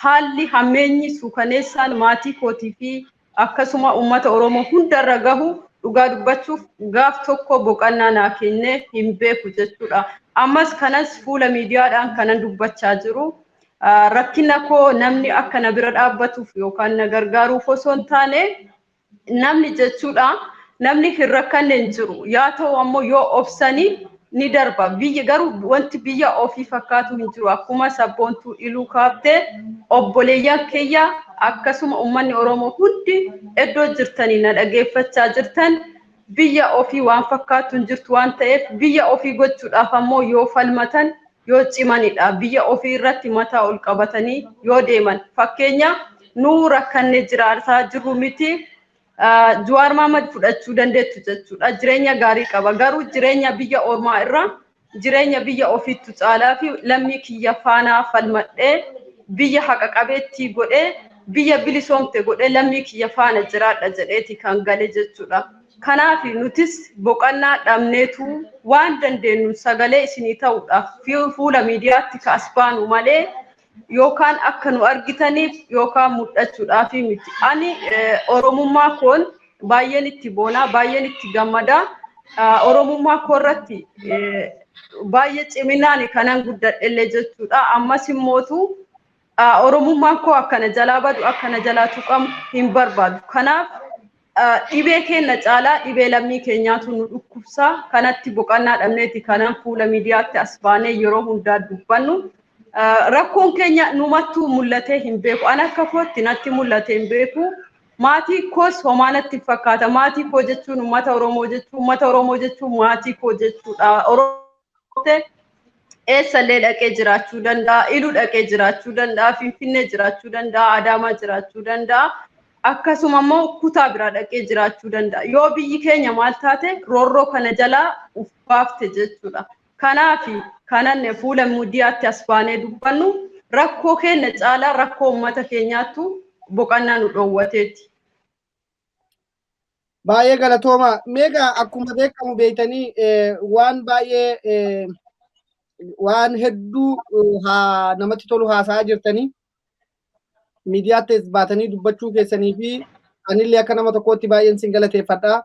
Speaker 5: haalli hammeenyi suukaneessaan maatii kootii fi akkasuma uummata Oromoo hundarra gahu dhugaa dubbachuuf gaaf tokko boqannaa naa kennee hin beeku jechuudha. Ammas kanas fuula miidiyaadhaan kanan dubbachaa jiru. Rakkina koo namni akka na bira dhaabbatuuf yookaan na gargaaruuf osoo hin taane namni jechuudha. Namni hin rakkanne hin jiru. Yaa ta'u ammoo yoo obsanii ni darba. Biyya garuu wanti biyya ofii fakkaatu hin jiru. Akkuma sabboontuu Iluu kaaftee obboleeyyan keeyya akkasuma uummanni Oromoo hundi iddoo jirtanii na dhageeffachaa jirtan biyya ofii waan fakkaatu hin jirtu waan ta'eef biyya ofii gochuudhaaf ammoo yoo falmatan yoo cimanidha. Biyya ofii irratti mataa ol qabatanii yoo deeman fakkeenya nuu rakkanne jiraataa jirru miti. Jawaar Mohaammed fudhachuu dandeettu jechuudha. Jireenya gaarii qaba. Garuu jireenya biyya ormaa irraa jireenya biyya ofiitu caalaa fi lammii kiyya faanaa falmadhee biyya haqa qabeettii godhee biyya bilisoomte godhee lammii kiyya faana jiraadha jedheeti kan gale jechuudha. Kanaaf nutis boqannaa dhabneetu waan dandeenyu sagalee isinii ta'uudhaaf fuula miidiyaatti kaas baanu malee yookaan akka nu argitaniif yookaan mul'achuudhaaf miti. Ani Oromummaa koon baay'een itti boonaa, baay'een itti gammadaa. Oromummaa koorratti baay'ee ciminaan kanan guddadhellee jechuudha. Ammas immootu Oromummaan koo akkana jalaa badu, akkana jalaa tuqamu hin barbaadu. Kanaaf dhibee keenya caalaa dhibee lammii keenyaatu nu dhukkubsaa. Kanatti boqannaa dhabneeti kanan fuula miidiyaatti as baanee yeroo hundaa dubbannu. Rakkoon keenya numattuu mul'atee hin beeku. An akka kootti natti mul'atee hin beeku. Maatii koos homaanatti fakkaata. Maatii koo jechuun uummata Oromoo jechuun uummata Oromoo jechuun maatii koo jechuudha. Oromoo eessallee dhaqee jiraachuu danda'a, Iluu dhaqee jiraachuu danda'a, Finfinnee jiraachuu danda'a, Adaamaa jiraachuu danda'a. Akkasuma immoo kutaa biraa dhaqee jiraachuu danda'a. Yoo biyyi keenya maal taate roorroo kana jalaa uf baafte jechuudha. Kanaaf kanan fuula miidiyaatti as baanee dubbannu rakkoo keenya caalaa rakkoo uummata keenyaattu boqannaa nu dhoowwateeti.
Speaker 4: Baay'ee galatooma. Meeqa akkuma beekamu beektanii waan baay'ee waan hedduu namatti tolu haasa'aa jirtanii miidiyaatti baatanii dubbachuu keessanii fi anillee akka nama tokkootti baay'een sin galateeffadha.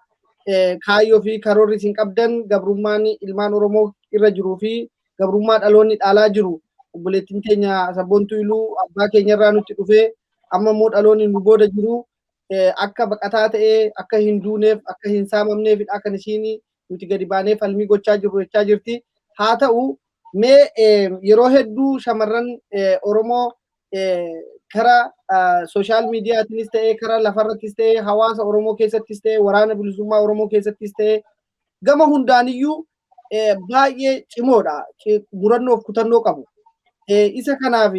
Speaker 4: Kaayyoo fi karoorri sin qabdan gabrummaan ilmaan Oromoo irra jiruu fi gabrummaa dhaloonni dhaalaa jiru obboleettiin keenya sabboontuu Iluu abbaa keenyarraa nutti dhufee amma immoo dhaloonni nu booda jiru akka baqataa ta'ee akka hin duuneef akka hin saamamneef akka ishiin nuti gadi baanee falmii gochaa jirru jechaa jirti. Haa ta'u mee yeroo hedduu shamarran Oromoo karaa sooshaal miidiyaatiinis ta'ee karaa lafarrattis ta'ee hawaasa Oromoo keessattis ta'ee waraana bilisummaa Oromoo keessattis ta'ee gama hundaaniyyuu baay'ee cimoodha. Murannoof kutannoo qabu. Isa kanaaf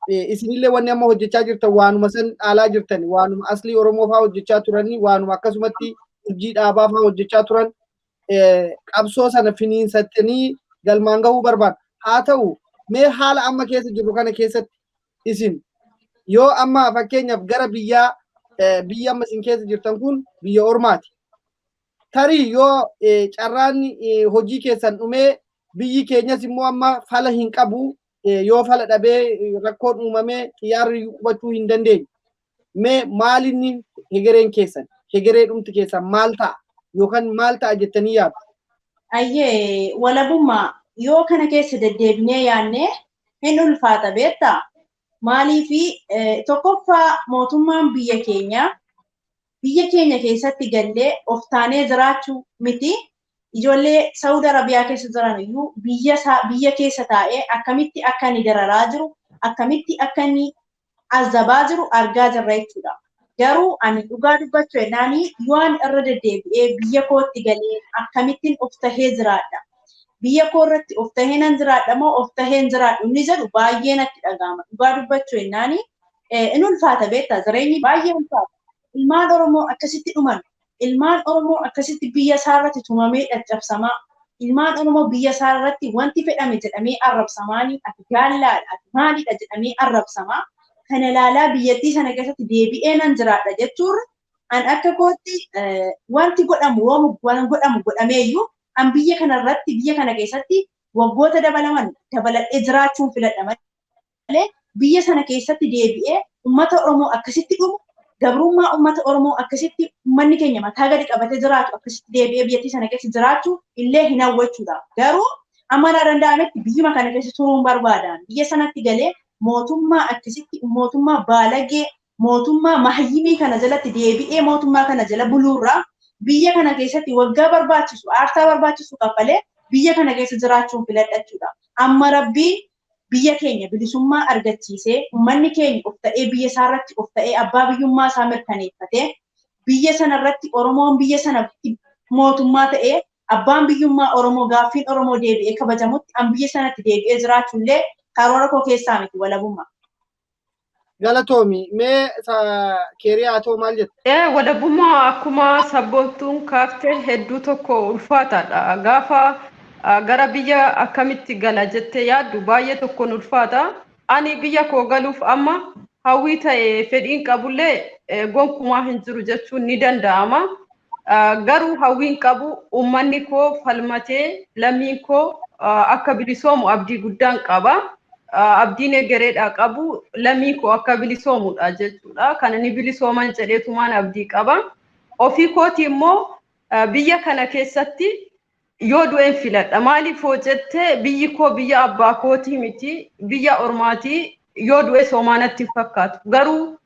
Speaker 4: isinillee wanni amma hojjechaa jirtan waanuma san dhaalaa jirtani waanuma aslii Oromoo fa'aa hojjechaa turani waanuma akkasumatti hojii dhaabaa fa'aa hojjechaa turan qabsoo sana finiinsattanii galmaan gahuu barbaada. Haa ta'u mee haala amma keessa jirru kana keessatti isin yoo amma fakkeenyaaf gara biyya amma isin keessa jirtan kun biyya ormaati. Tarii yoo carraan hojii keessan dhumee biyyi keenyas immoo amma fala hin qabu yoo fala dhabee rakkoon uumamee xiyyaarri qubachuu hin dandeenye. Mee maalinni hegereen keessan hegeree dhumti keessan maal ta'a yookaan maal ta'a jettanii yaaddu?
Speaker 6: Ayyee walabummaa yoo kana keessa deddeebinee yaadne hin ulfaata beektaa? Maaliifi tokkoffaa mootummaan biyya keenya keessatti gallee of taanee jiraachuu miti. Ijoollee Saudi Arabiyaa keessa jiran iyyuu biyya keessa taa'ee akkamitti akka inni dararaa jiru, akkamitti akka inni azabaa jiru argaa jirra jechuudha. Garuu ani dhugaa dubbachuu jennaan yoon irra deddeebi'ee biyya kootti galee akkamittiin of tahee jiraadha. Biyya koo irratti of tahee nan jiraadha moo of tahee hin jiraadhu inni jedhu baay'ee natti dhagahama. Dhugaa dubbachuu jennaan in ulfaata beektaa jireenyi baay'ee ulfaata. Ilmaan Oromoo akkasitti dhuman. Ilmaan Oromoo akkasitti biyya isaa irratti tumamee caccabsamaa. Ilmaan Oromoo biyya isaa irratti wanti fedhame jedhamee arrabsamaanii ati jaallaadha ati maalidha jedhamee arrabsamaa. Kana ilaalaa biyyattii sana keessatti deebi'ee nan jiraadha jechuun an akka kootti wanti godhamu godhameeyyuu an biyya kana irratti biyya kana keessatti waggoota dabaladhee jiraachuun filadha malee biyya sana keessatti deebi'ee uummata Oromoo akkasitti dhumu gabrummaa uummata Oromoo akkasitti uummanni keenya mataa gadi qabatee jiraatu akkasitti deebi'ee biyyattii sana keessa jiraachuu illee hin hawwachuudha. Garuu amma na danda'ametti biyyuma kana keessa turuun barbaadan biyya sanatti galee mootummaa akkasitti mootummaa baalagee mootummaa mahayyimii kana jalatti deebi'ee mootummaa kana jala buluurraa biyya kana keessatti waggaa barbaachisu aarsaa barbaachisu kaffalee biyya kana keessa jiraachuun filadhachuudha. Amma rabbii biyya keenya bilisummaa argachiisee uummanni keenya of ta'ee biyya isaa irratti of ta'ee abbaa biyyummaa isaa mirkaneeffatee biyya sana irratti Oromoon biyya sana mootummaa ta'ee abbaan biyyummaa Oromoo gaaffiin Oromoo deebi'ee kabajamutti an biyya sanatti deebi'ee jiraachuullee karoora koo keessaa miti walabummaa.
Speaker 4: Galatoomi mee keeriyaa ta'u maal jette?
Speaker 5: Walabummaa akkuma sabboontuun kaaftee hedduu tokko ulfaataadha. Gaafa gara biyya akkamitti gala jettee yaaddu baay'ee tokkoon ulfaata. Ani biyya koo galuuf amma hawwii ta'e fedhiin qabullee gonkumaa hin jiru jechuun ni danda'ama. Garuu hawwiin qabu uummanni koo falmatee lammiin koo akka bilisoomu abdii guddaan qaba. Abdiin egereedhaa qabu lammii koo akka bilisoomudha jechuudha. Kana ni bilisooman jedheetumaan abdii qaba. Ofii kooti immoo biyya kana keessatti yoo du'een filadha. Maaliif hoo jettee biyyi koo biyya abbaa kootii miti biyya ormaatii yoo du'e soomaanatti fakkaatu. Garuu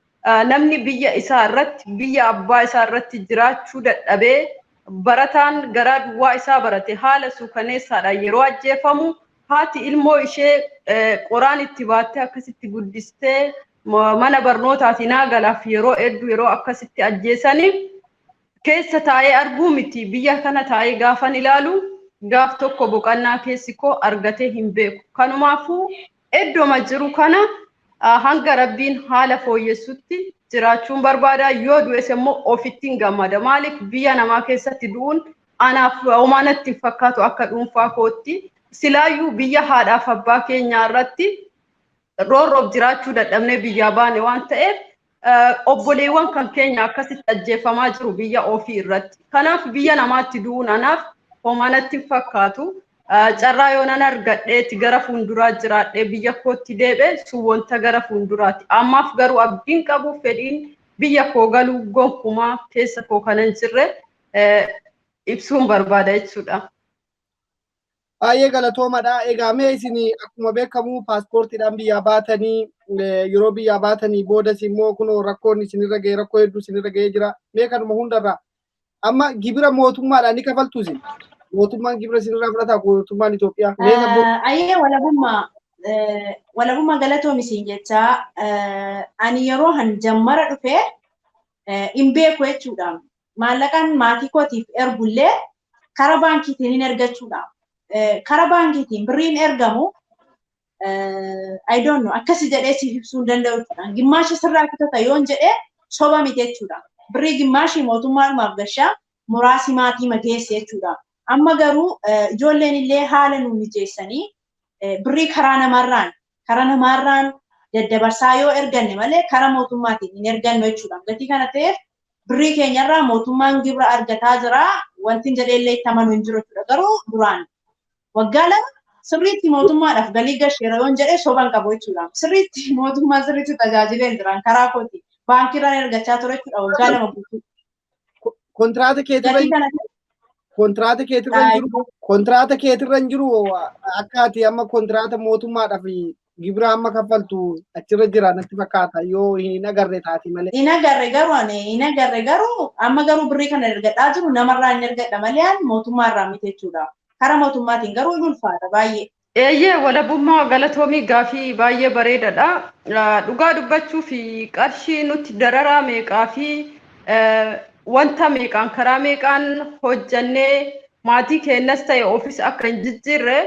Speaker 5: namni biyya isaa irratti biyya abbaa isaa irratti jiraachuu dadhabee barataan garaa duwwaa isaa barate haala suukaneessaadhaan yeroo ajjeefamu haati ilmoo ishee qoraan itti baattee akkasitti guddistee mana barnootaatiin naagalaaf yeroo hedduu yeroo akkasitti ajjeesanii keessa taa'ee arguu miti biyya kana taa'ee gaafan ilaalu gaaf tokko boqannaa keessi koo argatee hin beeku. Kanumaafuu iddooma jiru kana hanga rabbiin haala fooyyessutti jiraachuun barbaada. Yoo du'es immoo ofittiin gammada. Maaliif biyya namaa keessatti du'uun anaaf homaanatti hin fakkaatu akka dhuunfaa kootti. Silaayyuu biyya haadhaaf abbaa keenyaa irratti roorroof jiraachuu dadhabnee biyyaa baane waan ta'eef obboleewwan kan keenya akkasitti ajjeefamaa jiru biyya ofii irratti. Kanaaf biyya namaatti du'uun anaaf homaanatti hin fakkaatu. Carraa yoo nan argadheetti gara fuulduraa jiraadhee biyya kootti deebi'e sun wanta gara fuulduraati. Ammaaf garuu abdiin qabu fedhiin biyya koo galuu gonkumaa keessa koo kanan jirre ibsuun barbaada jechuudha.
Speaker 4: Baay'ee galatoomadha. Egaa mee isin akkuma beekamu paaspoortiidhaan biyyaa baatanii yeroo biyyaa baatanii boodas immoo kunoo rakkoon isinirra ga'e rakkoo hedduu isinirra ga'ee jira. Mee kanuma hundarraa amma gibira mootummaadhaan ni kafaltu isin? Mootummaan gibira isinirraa fudhata mootummaan Itoophiyaa?
Speaker 6: Ayyee walabummaa galatoomi jechaa ani yeroo hanjammara dhufee hin beeku jechuudha. Maallaqaan maatii kootiif ergullee karaa baankiitiin hin ergachuudha. Karaa baankiitiin birriin ergamu I don't know akkasi jedhee siif ibsuu hin danda'u jechuudha. Gimmaashi sirraa kitata yoon jedhee soba miti jechuudha. Birrii gimmaashi mootummaadhumaaf gashaa muraasi maatii mageesse jechuudha. Amma garuu ijoolleen illee haala nu mijeessanii birrii karaa namarraan daddabarsaa yoo erganne malee karaa mootummaatiin hin ergannu jechuudha. Gatii kana ta'eef birrii keenyarraa mootummaan gibira argataa jira. Wanti jedhee illee itti amanu hin jiru jechuudha. Garuu duraan waggaa lama sirriitti mootummaadhaaf galii gasheera yoon jedhee soban qabu jechuudha. Sirriitti mootummaa sirriitti tajaajilee jiran karaa kooti baankiirraan ergachaa ture jechuudha waggaa lama guutuu.
Speaker 4: Kontraata keetirra hin jiru akka ati amma kontraata mootummaadhaaf gibira amma kaffaltu achirra jira natti fakkaata yoo hin agarre taati malee.
Speaker 6: Hin agarre garuu amma garuu birrii kana ergadhaa jiru namarraa hin ergadha malee mootummaarraa miti jechuudha. Karaa mootummaatiin garuu hin ulfaata baay'ee.
Speaker 5: Eeyyee walabummaa galatoomii gaafii baay'ee bareedaadha. Dhugaa dubbachuu fi qarshii nuti dararaa meeqaa fi wanta meeqaan karaa meeqaan hojjannee maatii keenyas ta'e ofiis akka hin jijjiirre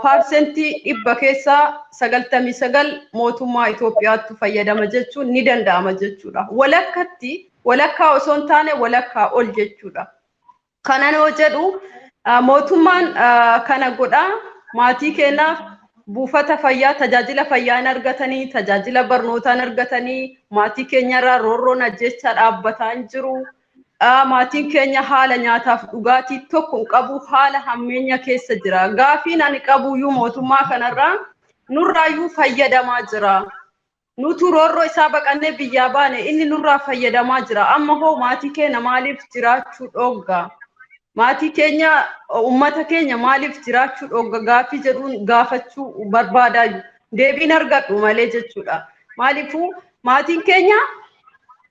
Speaker 5: parsentii 100 keessaa 99 mootummaa Itoophiyaatti fayyadama jechuun ni danda'ama jechuudha. Walakkaa osoo hin taane walakkaa ol jechuudha. Kana yoo jedhu mootummaan kana godhaa maatii keenyaaf buufata fayyaa tajaajila fayyaa argatanii tajaajila barnootaa argatanii maatii keenyarraa roorroon ajjechaa dhaabbataa hin jiru. Maatiin keenya haala nyaataaf dhugaatii tokko qabu haala hammeenya keessa jira. Gaafiin ani qabuyyuu mootummaa kanarraa nurraayyuu fayyadamaa jira. Nutu roorroo isaa baqannee biyyaa baane inni nurraa fayyadamaa jira. Amma hoo maatii keenya maaliif jiraachuu dhogga? Maatii keenya ummata keenya maaliif jiraachuu dhogga gaafii jedhuun gaafachuu barbaadaayu. Deebiin argadhu malee jechuudha. Maaliifuu maatiin keenya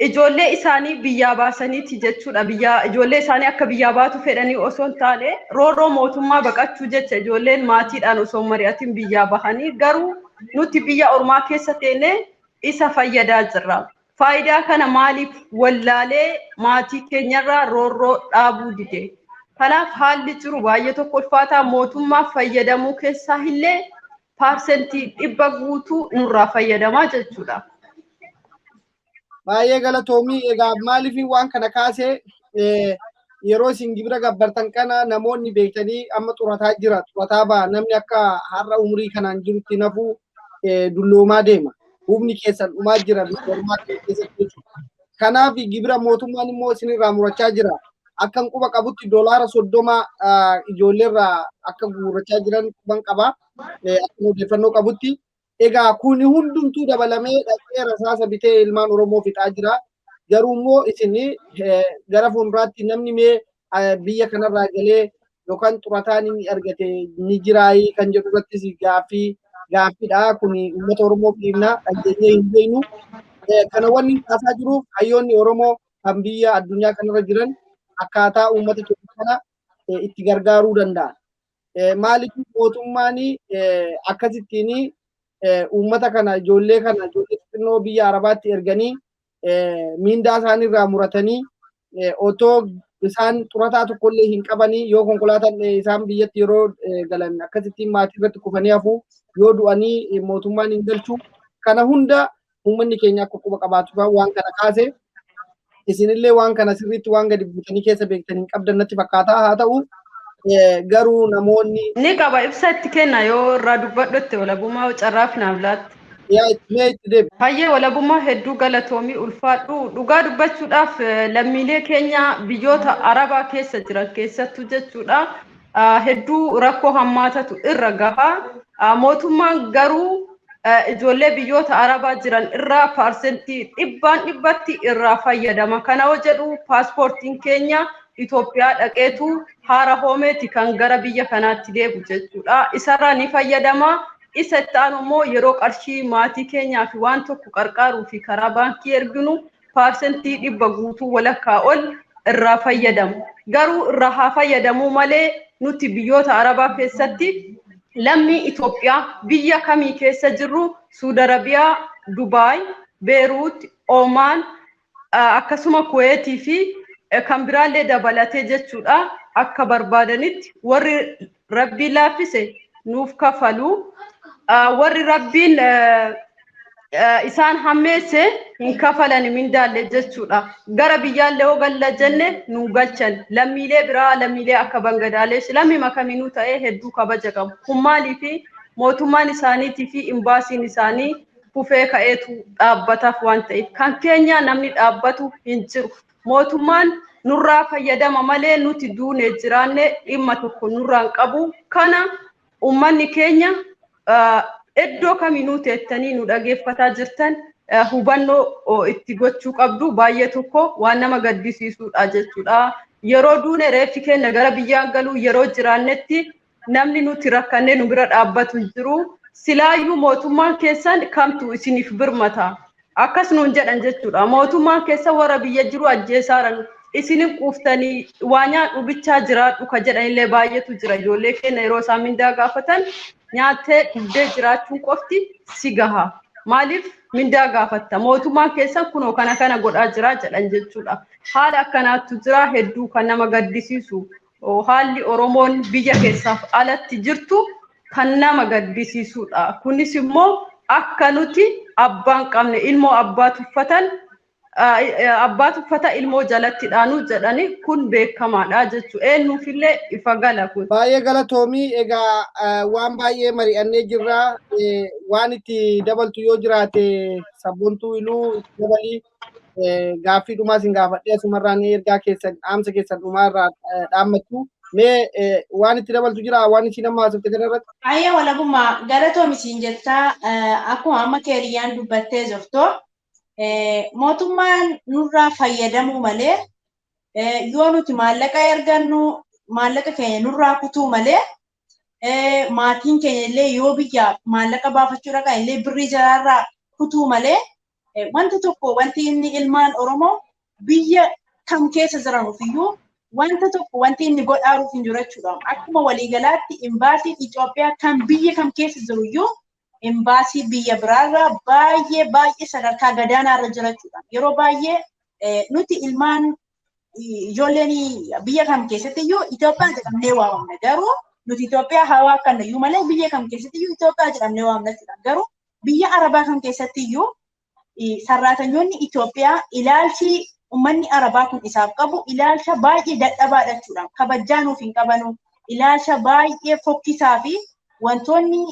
Speaker 5: ijoollee isaanii biyyaa baasaniiti jechuudha. Ijoollee isaanii akka biyyaa baatu fedhanii osoo hin taane roorroo mootummaa baqachuu jecha ijoolleen maatiidhaan osoo mari'atiin biyyaa bahanii garuu nuti biyya ormaa keessa teenee isa fayyadaa jirra. Faayidaa kana maaliif wallaalee maatii keenyarraa roorroo dhaabuu dide? Kanaaf haalli jiru baay'ee tokko ulfaataa mootummaa fayyadamuu keessaa illee parsentii 100 guutuu nurraa fayyadamaa jechuudha.
Speaker 4: Baay'ee galatoomii egaa maaliif waan kana kaasee yeroo isin gibira gabbartan kana namoonni beektanii amma xurataa jira xurataa ba'a namni akka har'a umurii kanaan jirutti nafuu dulloomaa deema humni keessan dhumaa jira biyyoormaa keessatti kanaaf gibira mootummaan immoo isinirraa murachaa jira akkan quba qabutti $30 ijoolleerraa akka guurrachaa jiran quban qaba akka odeeffannoo qabutti egaa kun hundumtuu dabalamee dhaqee rasaasa bitee ilmaan Oromoo fixaa jira. Garuu immoo isin gara fuulduraatti namni mee biyya kanarraa galee yookaan xurataan inni argate ni jiraayi kan jedhu irrattis gaaffiidha. Kun uummata Oromoo dhiibna dhageenyee hin beeknu. Kana wanni kaasaa jiruuf hayyoonni Oromoo kan biyya addunyaa kanarra jiran akkaataa uummata Itoophiyaa kana itti gargaaruu danda'an. Maaliif mootummaan akkasittiin uummata kana ijoollee xixinnoo biyya Arabaatti erganii mindaa isaaniirraa muratanii otoo isaan xurataa tokkollee hin qabanii yoo konkolaataan isaan biyyatti yeroo galan akkasittiin maatii irratti kufanii hafuu yoo du'anii mootummaan hin galchu kana hunda uummanni keenya akka quba qabaatu waan kana kaase isinillee waan kana sirriitti waan gadi buutanii keessa beektanii hin qabdan natti fakkaata haa ta'u garuu namoonni
Speaker 5: ni qaba ibsa itti kenna yoo irraa dubbadhutti walabummaa carraaf naaf laatti. Hayyee walabummaa hedduu galatoomii ulfaadhu dhugaa dubbachuudhaaf lammiilee keenya biyyoota Arabaa keessa jiran keessattuu jechuudha hedduu rakkoo hammaatatu irra gahaa mootummaan garuu ijoollee biyyoota Arabaa jiran irraa parsentii 100% irraa fayyadama kana yoo jedhu paaspoortiin keenya Itoophiyaa dhaqeetu haara hoomeeti kan gara biyya kanaatti deebi'u jechuudha isarraa ni fayyadama. Isa ta'an immoo yeroo qarshii maatii keenyaa fi waan tokko qarqaaruu fi karaa baankii erginu parsentii 100 guutuu walakkaa ol irraa fayyadamu. Garuu irraa haa fayyadamuu malee nuti biyyoota Arabaa keessatti lammii Itoophiyaa biyya kamii keessa jirru Suudi Arabiyaa, Dubaay, Beeruut, Oomaan akkasuma Kuweetii fi kan biraallee dabalatee jechuudha akka barbaadanitti warri rabbii laaffise nuuf kafalu. warri rabbiin isaan hammeesse hin kafalan mindaalle jechuudha. Gara biyyaallee hoo galla jenne nu galchan. Lammiilee biraa lammiilee akka Bangladesh lammii kaminuu ta'ee hedduu kabaja qabu. Kun maaliifi mootummaan isaaniitii fi imbaasiin isaanii kufee ka'eetu dhaabbataaf waan ta'eef kan keenya namni dhaabbatu hin jiru. Mootummaan nurraa fayyadama malee nuti duunee jiraanne dhimma tokko nurraan qabu. Kana ummanni keenya iddoo kaminuu teettanii nu dhageeffataa jirtan hubannoo itti gochuu qabdu. Baay'ee tokko waan nama gaddisiisuudha jechuudha. Yeroo duune reeffi keenya gara biyyaan galuu yeroo jiraannetti namni nuti rakkannee nu bira dhaabbatu jiru. Silaayyuu mootummaan keessan kamtu isiniif birmata akkas nuun jedhan jechuudha. Mootummaan keessa warra biyya jiru ajjeesaaran isinin quuftanii waa nyaadhu bichaa jiraadhu ka jedhanillee baay'eetu jira. Ijoollee keenya yeroo isaan mindaa gaafatan nyaattee dhugdee jiraachuun qofti si gaha. Maaliif mindaa gaafatta? Mootummaan keessan kunoo kana godhaa jira jedhan jechuudha. Haala akkanaatu jira hedduu kan nama gaddisiisu. Haalli Oromoon biyya keessaaf alatti jirtu kan nama gaddisiisudha. Kunis immoo akka nuti abbaan qabne ilmoo abbaatu uffata ilmoo jalatti dhaanu jedhani kun beekamaadha jechuudha. Eenyuufillee ifa gala kun.
Speaker 4: Baay'ee galatoomii egaa waan baay'ee mari'annee jirra. Waan itti dabaltu yoo jiraate sabboontuu iluu itti dabalii gaaffii dhumaa isin gaafadhee asumarraan ergaa keessan dhaamsa keessan dhumaarraa dhaammattu. Mee waan itti dabaltu jira waan isin amma haasofte kanarratti?
Speaker 6: Baay'ee walabummaa galatoomi siin jettaa akkuma amma keeriyyaan dubbattee jirtu mootummaan nurraa fayyadamuu malee yoo nuti maallaqa ergannu maallaqa keenya nurraa kutuu malee maatiin keenya illee yoo biyya maallaqa baafachuu dhaqan illee birrii jaraarraa kutuu malee wanti tokko wanti inni ilmaan Oromoo biyya kam keessa jiranuufiyyuu wanta tokko wanti inni godhaaruuf hin jiru jechuudha. Akkuma waliigalaatti imbaasiin Itoophiyaa kan biyya kam keessa jiruyyuu imbaasii biyya biraarraa baay'ee sadarkaa gadaanaarra jira jechuudha. Yeroo baay'ee nuti ilmaan ijoolleen biyya kam keessattiyyuu Itoophiyaa jedhamnee waamamna. Garuu nuti Itoophiyaa hawaa akkanayyuu malee biyya kam keessattiyyuu Itoophiyaa jedhamnee waamna jechuudha. Garuu biyya Arabaa kam keessattiyyuu sarraatanyoonni Itoophiyaa ilaalchi ummanni Arabaa kun isaaf qabu ilaalcha baay'ee dadhabaadha jechuudha. Kabajaa nuuf hin qabanu. Ilaalcha baay'ee fokkisaa fi wantoonni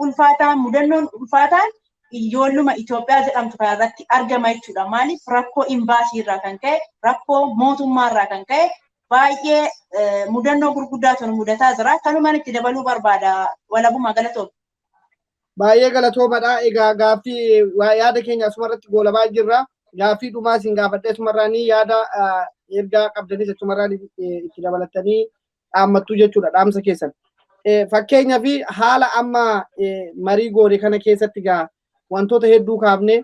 Speaker 6: ulfaataan mudannoon ulfaataan ijoolluma Itoophiyaa jedhamtu kanarratti argama jechuudha. Maaliif rakkoo imbaasii irraa kan ka'e rakkoo mootummaa irraa kan ka'e baay'ee mudannoo gurguddaatu nu mudataa jira. Kanumaan itti dabaluu barbaada. Walabummaa galatooma.
Speaker 4: Baay'ee galatoomadha. Egaa gaaffii yaada keenya asumarratti goolabaa jirra. Gaaffii dhumaa isin gaafadhee asumarraanii yaada ergaa qabdanis asumarraan itti dabalatanii dhaammattu jechuudha dhaamsa keessan. Fakkeenyaa fi haala amma marii goone kana keessatti gaa wantoota hedduu kaafne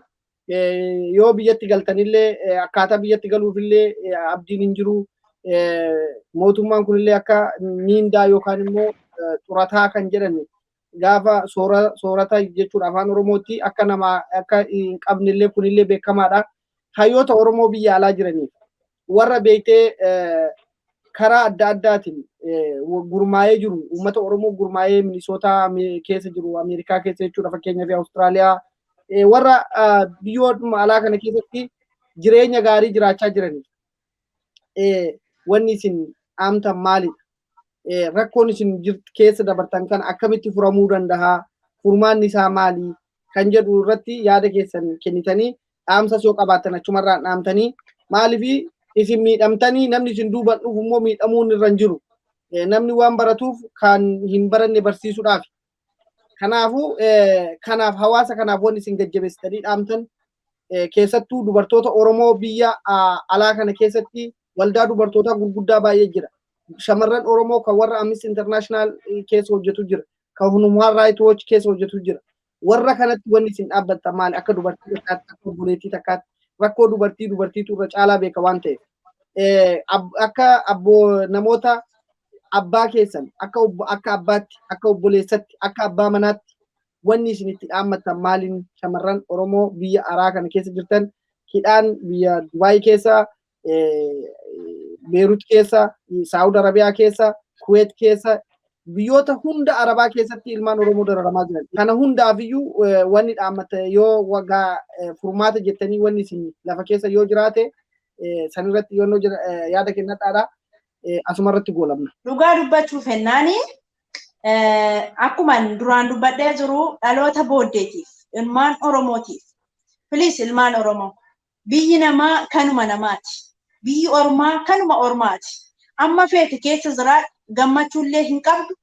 Speaker 4: yoo biyyatti galtanillee akkaataa biyyatti galuufillee abdiin hin jiru. Mootummaan kunillee akka miindaa yookaan immoo xurataa kan jedhan gaafa soorata jechuudha afaan Oromootti akka nama akka hin qabnillee kunillee beekamaadha. Hayyoota Oromoo biyya alaa jiraniif warra beektee karaa adda addaatiin gurmaa'ee jiru uummata Oromoo gurmaa'ee Minisootaa keessa jiru Ameerikaa keessa jechuudha fakkeenyaaf Awustiraaliyaa warra biyyoota alaa kana keessatti jireenya gaarii jiraachaa jiraniif wanni isin dhaamtan maalidha? Rakkoon isin keessa dabartan kan akkamitti furamuu danda'a? Furmaanni isaa maali? Kan jedhu irratti yaada keessan kennitanii dhaamsas yoo qabaatan achumarraan dhaamtanii maaliif isin miidhamtanii namni isin duuban dhufu immoo miidhamuun irra hin jiru. Namni waan baratuuf kan hin baranne barsiisuudhaaf. Kanaaf hawaasa kanaaf wanni isin jajjabeessitanii dhaamtan keessattuu dubartoota Oromoo biyya alaa kana keessatti waldaa dubartootaa gurguddaa baay'ee jira. Shamarran Oromoo kan warra Amnesty International keessa hojjetu jira. Kan Human Rights Watch keessa hojjetu jira. Warra kanatti wanni isin dhaabbattan maali? Akka dubartii takkaatti akka obboleettii takkaatti rakkoo dubartiitu irra caalaa beeka waan ta'eef. Akka namoota abbaa keessan akka abbaatti akka obboleessatti akka abbaa manaatti wanni isin itti dhaammattan maaliin shamarran Oromoo biyya alaa kana keessa jirtan hidhaan biyya Dubaay keessa Beirut keessa Saudi Arabiyaa keessa Kuwait keessa biyyoota hunda Arabaa keessatti ilmaan Oromoo dararamaa jiran. Kana hundaafiyyuu wanni dhaammata yoo waggaa furmaata jettanii wanni isin lafa keessa yoo jiraate sanirratti yoo yaada kennadhaadha. Asuma irratti goolabna.
Speaker 6: Dhugaa dubbachuuf hennaani akkuma duraan dubbadhee jiru dhaloota booddeetiif ilmaan Oromootiif. Please ilmaan Oromoo biyyi namaa kanuma namaati. Biyyi ormaa kanuma ormaati. Amma feete keessa jiraadhu gammachuullee hin qabdu.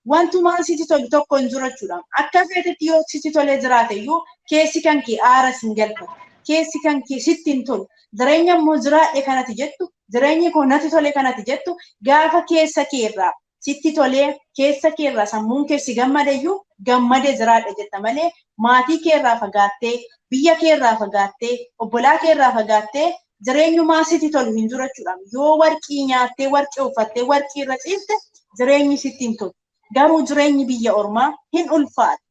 Speaker 6: Wantumaan sitti tolu tokko hin jiru jechuudha. Akka feetetti yoo sitti tolee jiraate iyyuu keessi kan kee aara sin galfatu. Keessi kan kee sitti hin tolu. Jireenya immoo jiraadhe kanatti jettu, jireenyi koo natti tole kanatti jettu gaafa keessa keerraa sitti tolee keessa keerraa sammuun keessi gammadayyuu gammadee jiraadhe jetta malee maatii keerraa fagaattee, biyya keerraa fagaattee, obbolaa keerraa fagaattee jireenyumaa sitti tolu hin jiru jechuudha. Yoo warqii nyaattee, warqii uffattee, warqii irra ciifte jireenyi sitti hin tolu. Garuu jireenyi biyya ormaa hin ulfaatu.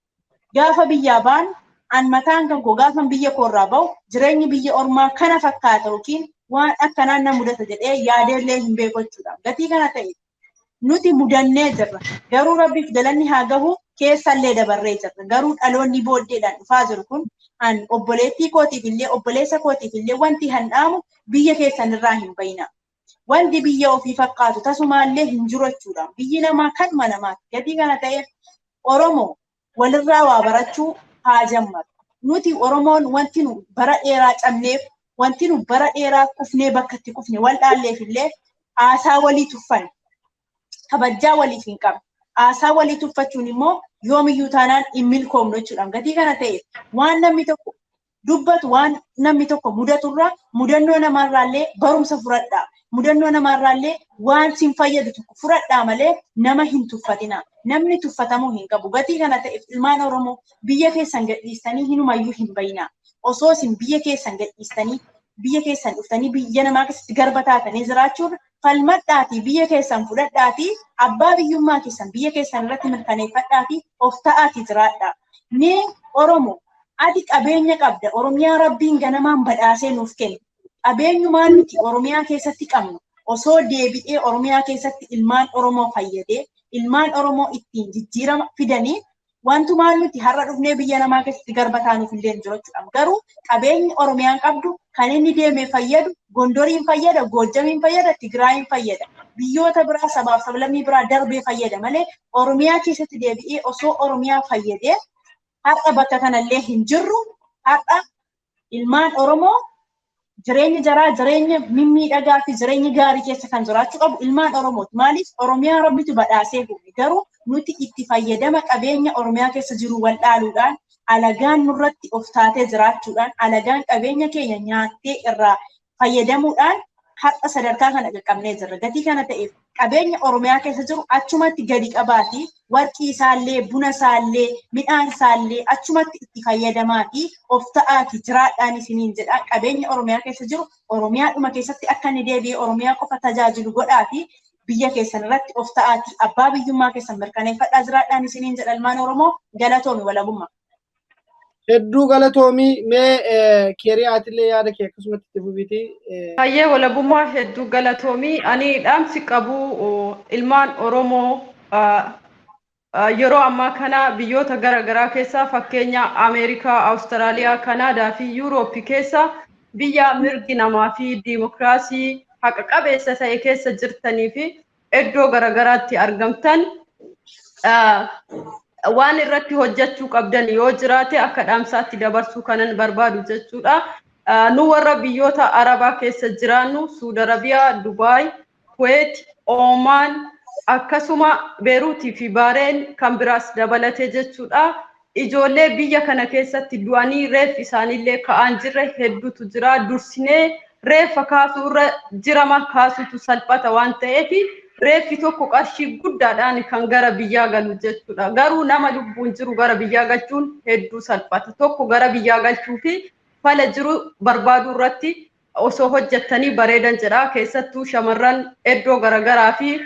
Speaker 6: Gaafa biyyaa baanu an mataan kan koo gaafa biyya koorraa bahu jireenyi biyya ormaa kana fakkaata yookiin waan akkanaan na mudata jedhee yaadeellee hin beeku jechuudha. Gatii kana ta'e nuti mudannee jirra. Garuu rabbiif galanni haa gahu keessallee dabarree jirra. Garuu dhaloonni booddeedhaan dhufaa jiru kun an obboleettii kootiif illee obboleessa kootiif illee wanti handhaamu biyya keessan irraa hin bayina. Wanti biyya ofii fakkaatu tasumaallee hin jiru jechuudha. Biyyi namaa kanuma namaati. Gatii kana ta'e Oromoo walirraa waa barachuu haa jammaru. Nuti Oromoon wanti nu bara dheeraa cabneef, wanti nu bara dheeraa kufnee bakka itti kufne wal dhaalleef illee haasaa walii tuffanne. Kabajaa waliif hin qabne. Haasaa walii tuffachuun immoo yoomiyyuu taanaan hin milkoomnu jechuudha. Gatii kana ta'e waan namni tokko dubbatu, waan namni tokko mudaturraa mudannoo namaarraallee barumsa fudhadhaa. Mudannoo namaarraallee waan sin fayyadu tokko fudhadhaa malee nama hin tuffatina. Namni tuffatamuu hin qabu. Gatii kana ta'eef ilmaan Oromoo biyya keessan gadhiistanii hinumayyuu hin bayinaa. Osoo isin biyya keessan gadhiistanii biyya keessan dhuftanii biyya namaa keessatti garba taatanii jiraachuun falmadhaatii biyya keessan fudhadhaatii abbaa biyyummaa keessan biyya keessan irratti mirkaneeffadhaatii of ta'aatii jiraadhaa. Mee Oromoo ati qabeenya qabda. Oromiyaa Rabbiin ganamaan badhaasee nuuf kenna. Qabeenyumaan nuti Oromiyaa keessatti qabnu osoo deebi'ee Oromiyaa keessatti ilmaan Oromoo fayyadee ilmaan Oromoo ittiin jijjiirama fidanii wantumaan nuti har'a dhufnee biyya namaa keessatti garba taanuuf illee jiru jechuudha. Garuu qabeenyi Oromiyaan qabdu kan inni deemee fayyadu Gondoriin fayyada, Goojjamiin fayyada, Tigraayiin fayyada. Biyyoota biraa sabaaf sablammii biraa darbee fayyada malee Oromiyaa keessatti deebi'ee osoo Oromiyaa fayyadee har'a bakka kanallee hin jirru. Har'a ilmaan Oromoo jireenya jaraa, jireenya mimmiidhagaa fi jireenya gaarii keessa kan jiraachuu qabu ilmaan Oromooti. Maaliif Oromiyaa Rabbitu badhaasee uume. Garuu nuti itti fayyadama qabeenya Oromiyaa keessa jiru wal dhaaluudhaan alagaan nurratti of taatee jiraachuudhaan alagaan qabeenya keenya nyaattee irraa fayyadamuudhaan har'a sadarkaa kana qaqqabnee jirra. Gatii kana ta'eef qabeenya Oromiyaa keessa jiru achumatti gadi qabaatii warqii isaallee, buna isaallee, midhaan isaallee achumatti itti fayyadamaatii of ta'aatii jiraadhaan isiniin jedha. Qabeenya Oromiyaa keessa jiru Oromiyaadhuma keessatti akka inni deebi'ee Oromiyaa qofa tajaajilu godhaatii biyya keessan irratti of ta'aatii abbaa biyyummaa keessan mirkaneeffadhaa jiraadhaan isiniin jedha. Ilmaan Oromoo galatoomi walabummaa.
Speaker 4: Hedduu galatoomii mee keeriyaatillee yaada kee akkasumatti itti fufiitii.
Speaker 5: Hayyee walabummaa hedduu galatoomii. Ani dhaamsi qabu ilmaan Oromoo yeroo ammaa kana biyyoota garaagaraa keessa fakkeenya Ameerikaa, Awustiraaliyaa, Kanaadaa fi Yuurooppii keessa biyya mirgi namaa fi diimokiraasii haqa qabeessa ta'e keessa jirtanii fi iddoo garaagaraatti argamtan waan irratti hojjechuu qabdan yoo jiraate akka dhaamsaatti dabarsuu kanan barbaadu jechuudha. Nu warra biyyoota Arabaa keessa jiraannu Suudi Arabiyaa, Dubaay, Kuweet, Oomaan akkasuma Beeruutii fi Baareen kan biraas dabalatee jechuudha. Ijoollee biyya kana keessatti du'anii reef isaanillee ka'aan jirre hedduutu jira. Dursinee reeffa kaasuu irra jirama kaasutu salphata waan ta'eef reeffi tokko qarshii guddaadhaan kan gara biyyaa galu jechuudha. Garuu nama lubbuun jiru gara biyyaa galchuun hedduu salphata. Tokko gara biyyaa galchuu fi fala jiru barbaaduu irratti osoo hojjettanii bareedan jedha. Keessattuu shamarran iddoo garaagaraa fi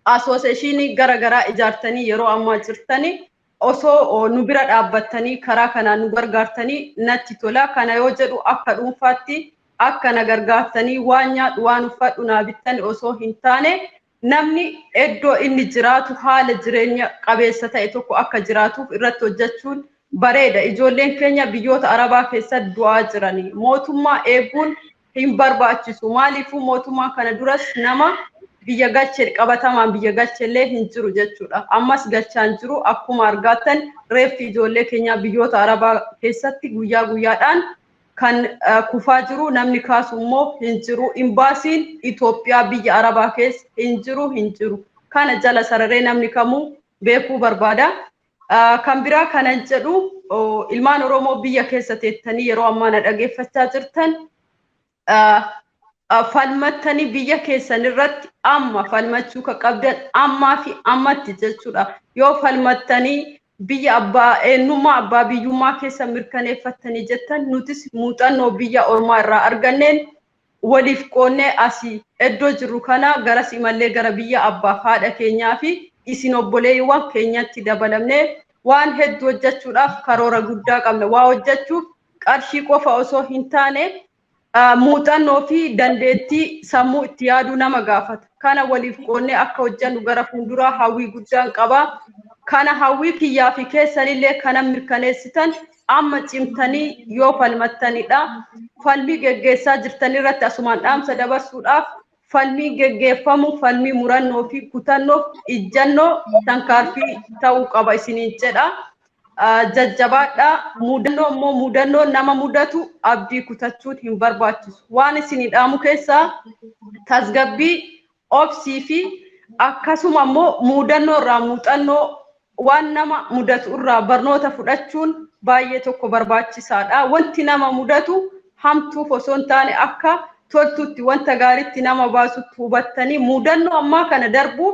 Speaker 5: asooseeshinii garaagaraa ijaartanii yeroo ammaa jirtanii osoo nu bira dhaabbattanii karaa kanaan nu gargaartanii natti tola. Kana yoo jedhu akka dhuunfaatti akka na gargaartanii waan nyaadhu waan uffadhu naa bittanii osoo hin taane namni iddoo inni jiraatu haala jireenya qabeessa ta'e tokko akka jiraatuuf irratti hojjechuun bareeda. Ijoolleen keenya biyyoota Arabaa keessatti du'aa jiranii. Mootummaa eeguun hin barbaachisu. Maaliifuu mootummaan kana duras nama biyya galchee qabatamaan biyya galcheellee hin jiru jechuudha. Ammas galchaan jiru akkuma argaatan reeffi ijoollee keenya biyyoota Arabaa keessatti guyyaa guyyaadhaan kan kufaa jiru namni kaasu immoo hin jiru. Imbaasiin Itoophiyaa biyya Arabaa keessa hin jiru. Kana jala sararee namni kamuu beekuu barbaada. Kan biraa kanan jedhu ilmaan Oromoo biyya keessa teettanii yeroo ammaa na dhageeffachaa jirtan falmattanii biyya keessan irratti amma falmachuu ka qabdan ammaa fi ammatti jechuudha. Yoo falmattanii biyya abbaa eenyummaa abbaa biyyummaa keessa mirkaneeffattanii jettan nutis muuxannoo biyya ormaa irraa arganneen waliif qoonnee asii iddoo jirru kana garas imallee gara biyya abbaa haadha keenyaa fi isin obboleeyyiwwan keenyatti dabalamnee waan hedduu hojjechuudhaaf karoora guddaa qabna. Waa hojjechuuf qarshii qofa osoo hin taane muuxannoo fi dandeettii sammuu itti yaaduu nama gaafata. Kana waliif qoonnee akka hojjennu gara fuulduraa hawwii guddaan qaba. Kana hawwii kiyyaa fi keessanillee kana mirkaneessitan amma cimtanii yoo falmattanidha. Falmii geggeessaa jirtan irratti asumaan dhaamsa dabarsuudhaaf falmii geggeeffamu falmii murannoo fi kutannoo ijjannoo tankaarfii ta'uu qaba isiniin jedha. Jajjabaadha. Mudannoo immoo mudannoo nama mudatu abdii kutachuun hin barbaachisu. Waan isinii dhaamu keessaa tasgabbii obsii fi akkasuma immoo mudannoo irraa muuxannoo waan nama mudatu irraa barnoota fudhachuun baay'ee tokko barbaachisaadha. Wanti nama mudatu hamtuuf osoo hin taane akka toltutti wanta gaariitti nama baasutti hubattanii mudannoo ammaa kana darbu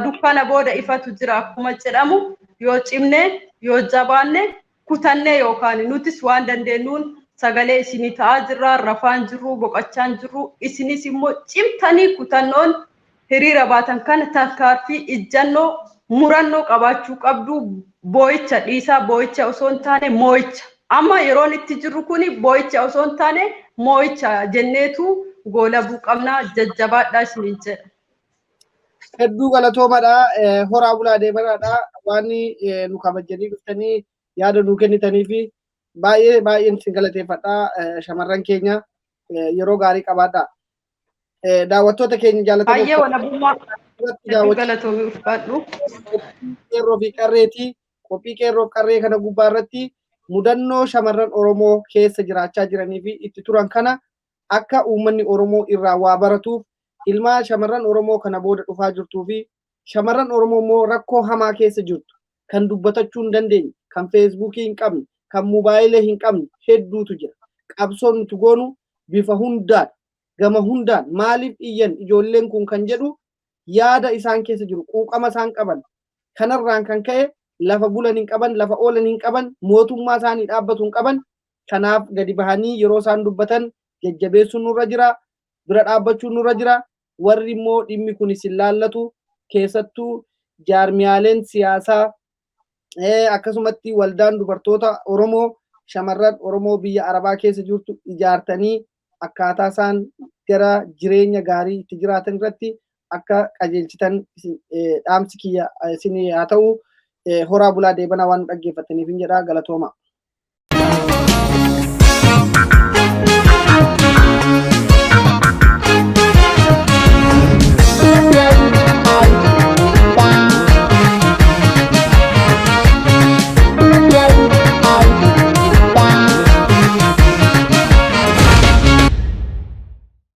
Speaker 5: dukkana booda ifatu jira akkuma jedhamu yoo cimne yoo jabaanne kutanne yookaan nutis waan dandeenyuun sagalee isinii ta'aa jirra rafaan jirru boqochaan jirru isinis immoo cimtanii kutannoon hiriira baatan kana tarkaanfii ijjannoo murannoo qabaachuu qabdu. Boo'icha dhiisaa boo'icha osoo hin taane moo'icha. Amma yeroon itti jirru kuni boo'icha osoo hin taane moo'icha jenneetu goolabuu qabna. Jajjabaadhaa isiniin jedha.
Speaker 4: Hedduu galatoomadha. Horaa bulaa deemanaadha. Waan nu kabajanii dhuftanii yaada nu kennitanii fi baay'een isin galateeffadha. Shamarran keenya yeroo gaarii qabaadha. Daawwattoota keenya jaallatamoo.
Speaker 5: Baay'ee walabummaa hedduu galatoomii ulfaadhu.
Speaker 4: Qeerroo fi qarreeti. Qophii qeerroo qarree kana gubbaa irratti mudannoo shamarran Oromoo keessa jiraachaa jiranii fi itti turan kana akka uummanni Oromoo irraa waa baratuuf ilmaa shamarran Oromoo kana booda dhufaa jirtuu fi shamarran Oromoo immoo rakkoo hamaa keessa jirtu kan dubbatachuu hin dandeenye, kan feesbuukii hin qabne, kan moobaayilee hin qabne hedduutu jira. Qabsoon nuti goonu bifa hundaan gama hundaan maaliif iyyan ijoolleen kun kan jedhu yaada isaan keessa jiru quuqama isaan qaban kanarraan kan ka'e lafa bulan hin qaban, lafa oolan hin qaban, mootummaa isaanii dhaabbatu hin qaban. Kanaaf gadi bahanii yeroo isaan dubbatan jajjabeessuun nurra jira, bira dhaabbachuun nurra jira. Warri immoo dhimmi kun isin laallatu keessattuu jaarmiyaaleen siyaasaa akkasumatti waldaan dubartoota Oromoo shamarran Oromoo biyya Arabaa keessa jirtu ijaartanii akkaataa isaan gara jireenya gaarii itti jiraatan irratti akka qajeelchitan dhaamsi kiyya isinii haa ta'u. Horaa bulaa deebanaa waan dhaggeeffataniif hin jedhaa galatooma.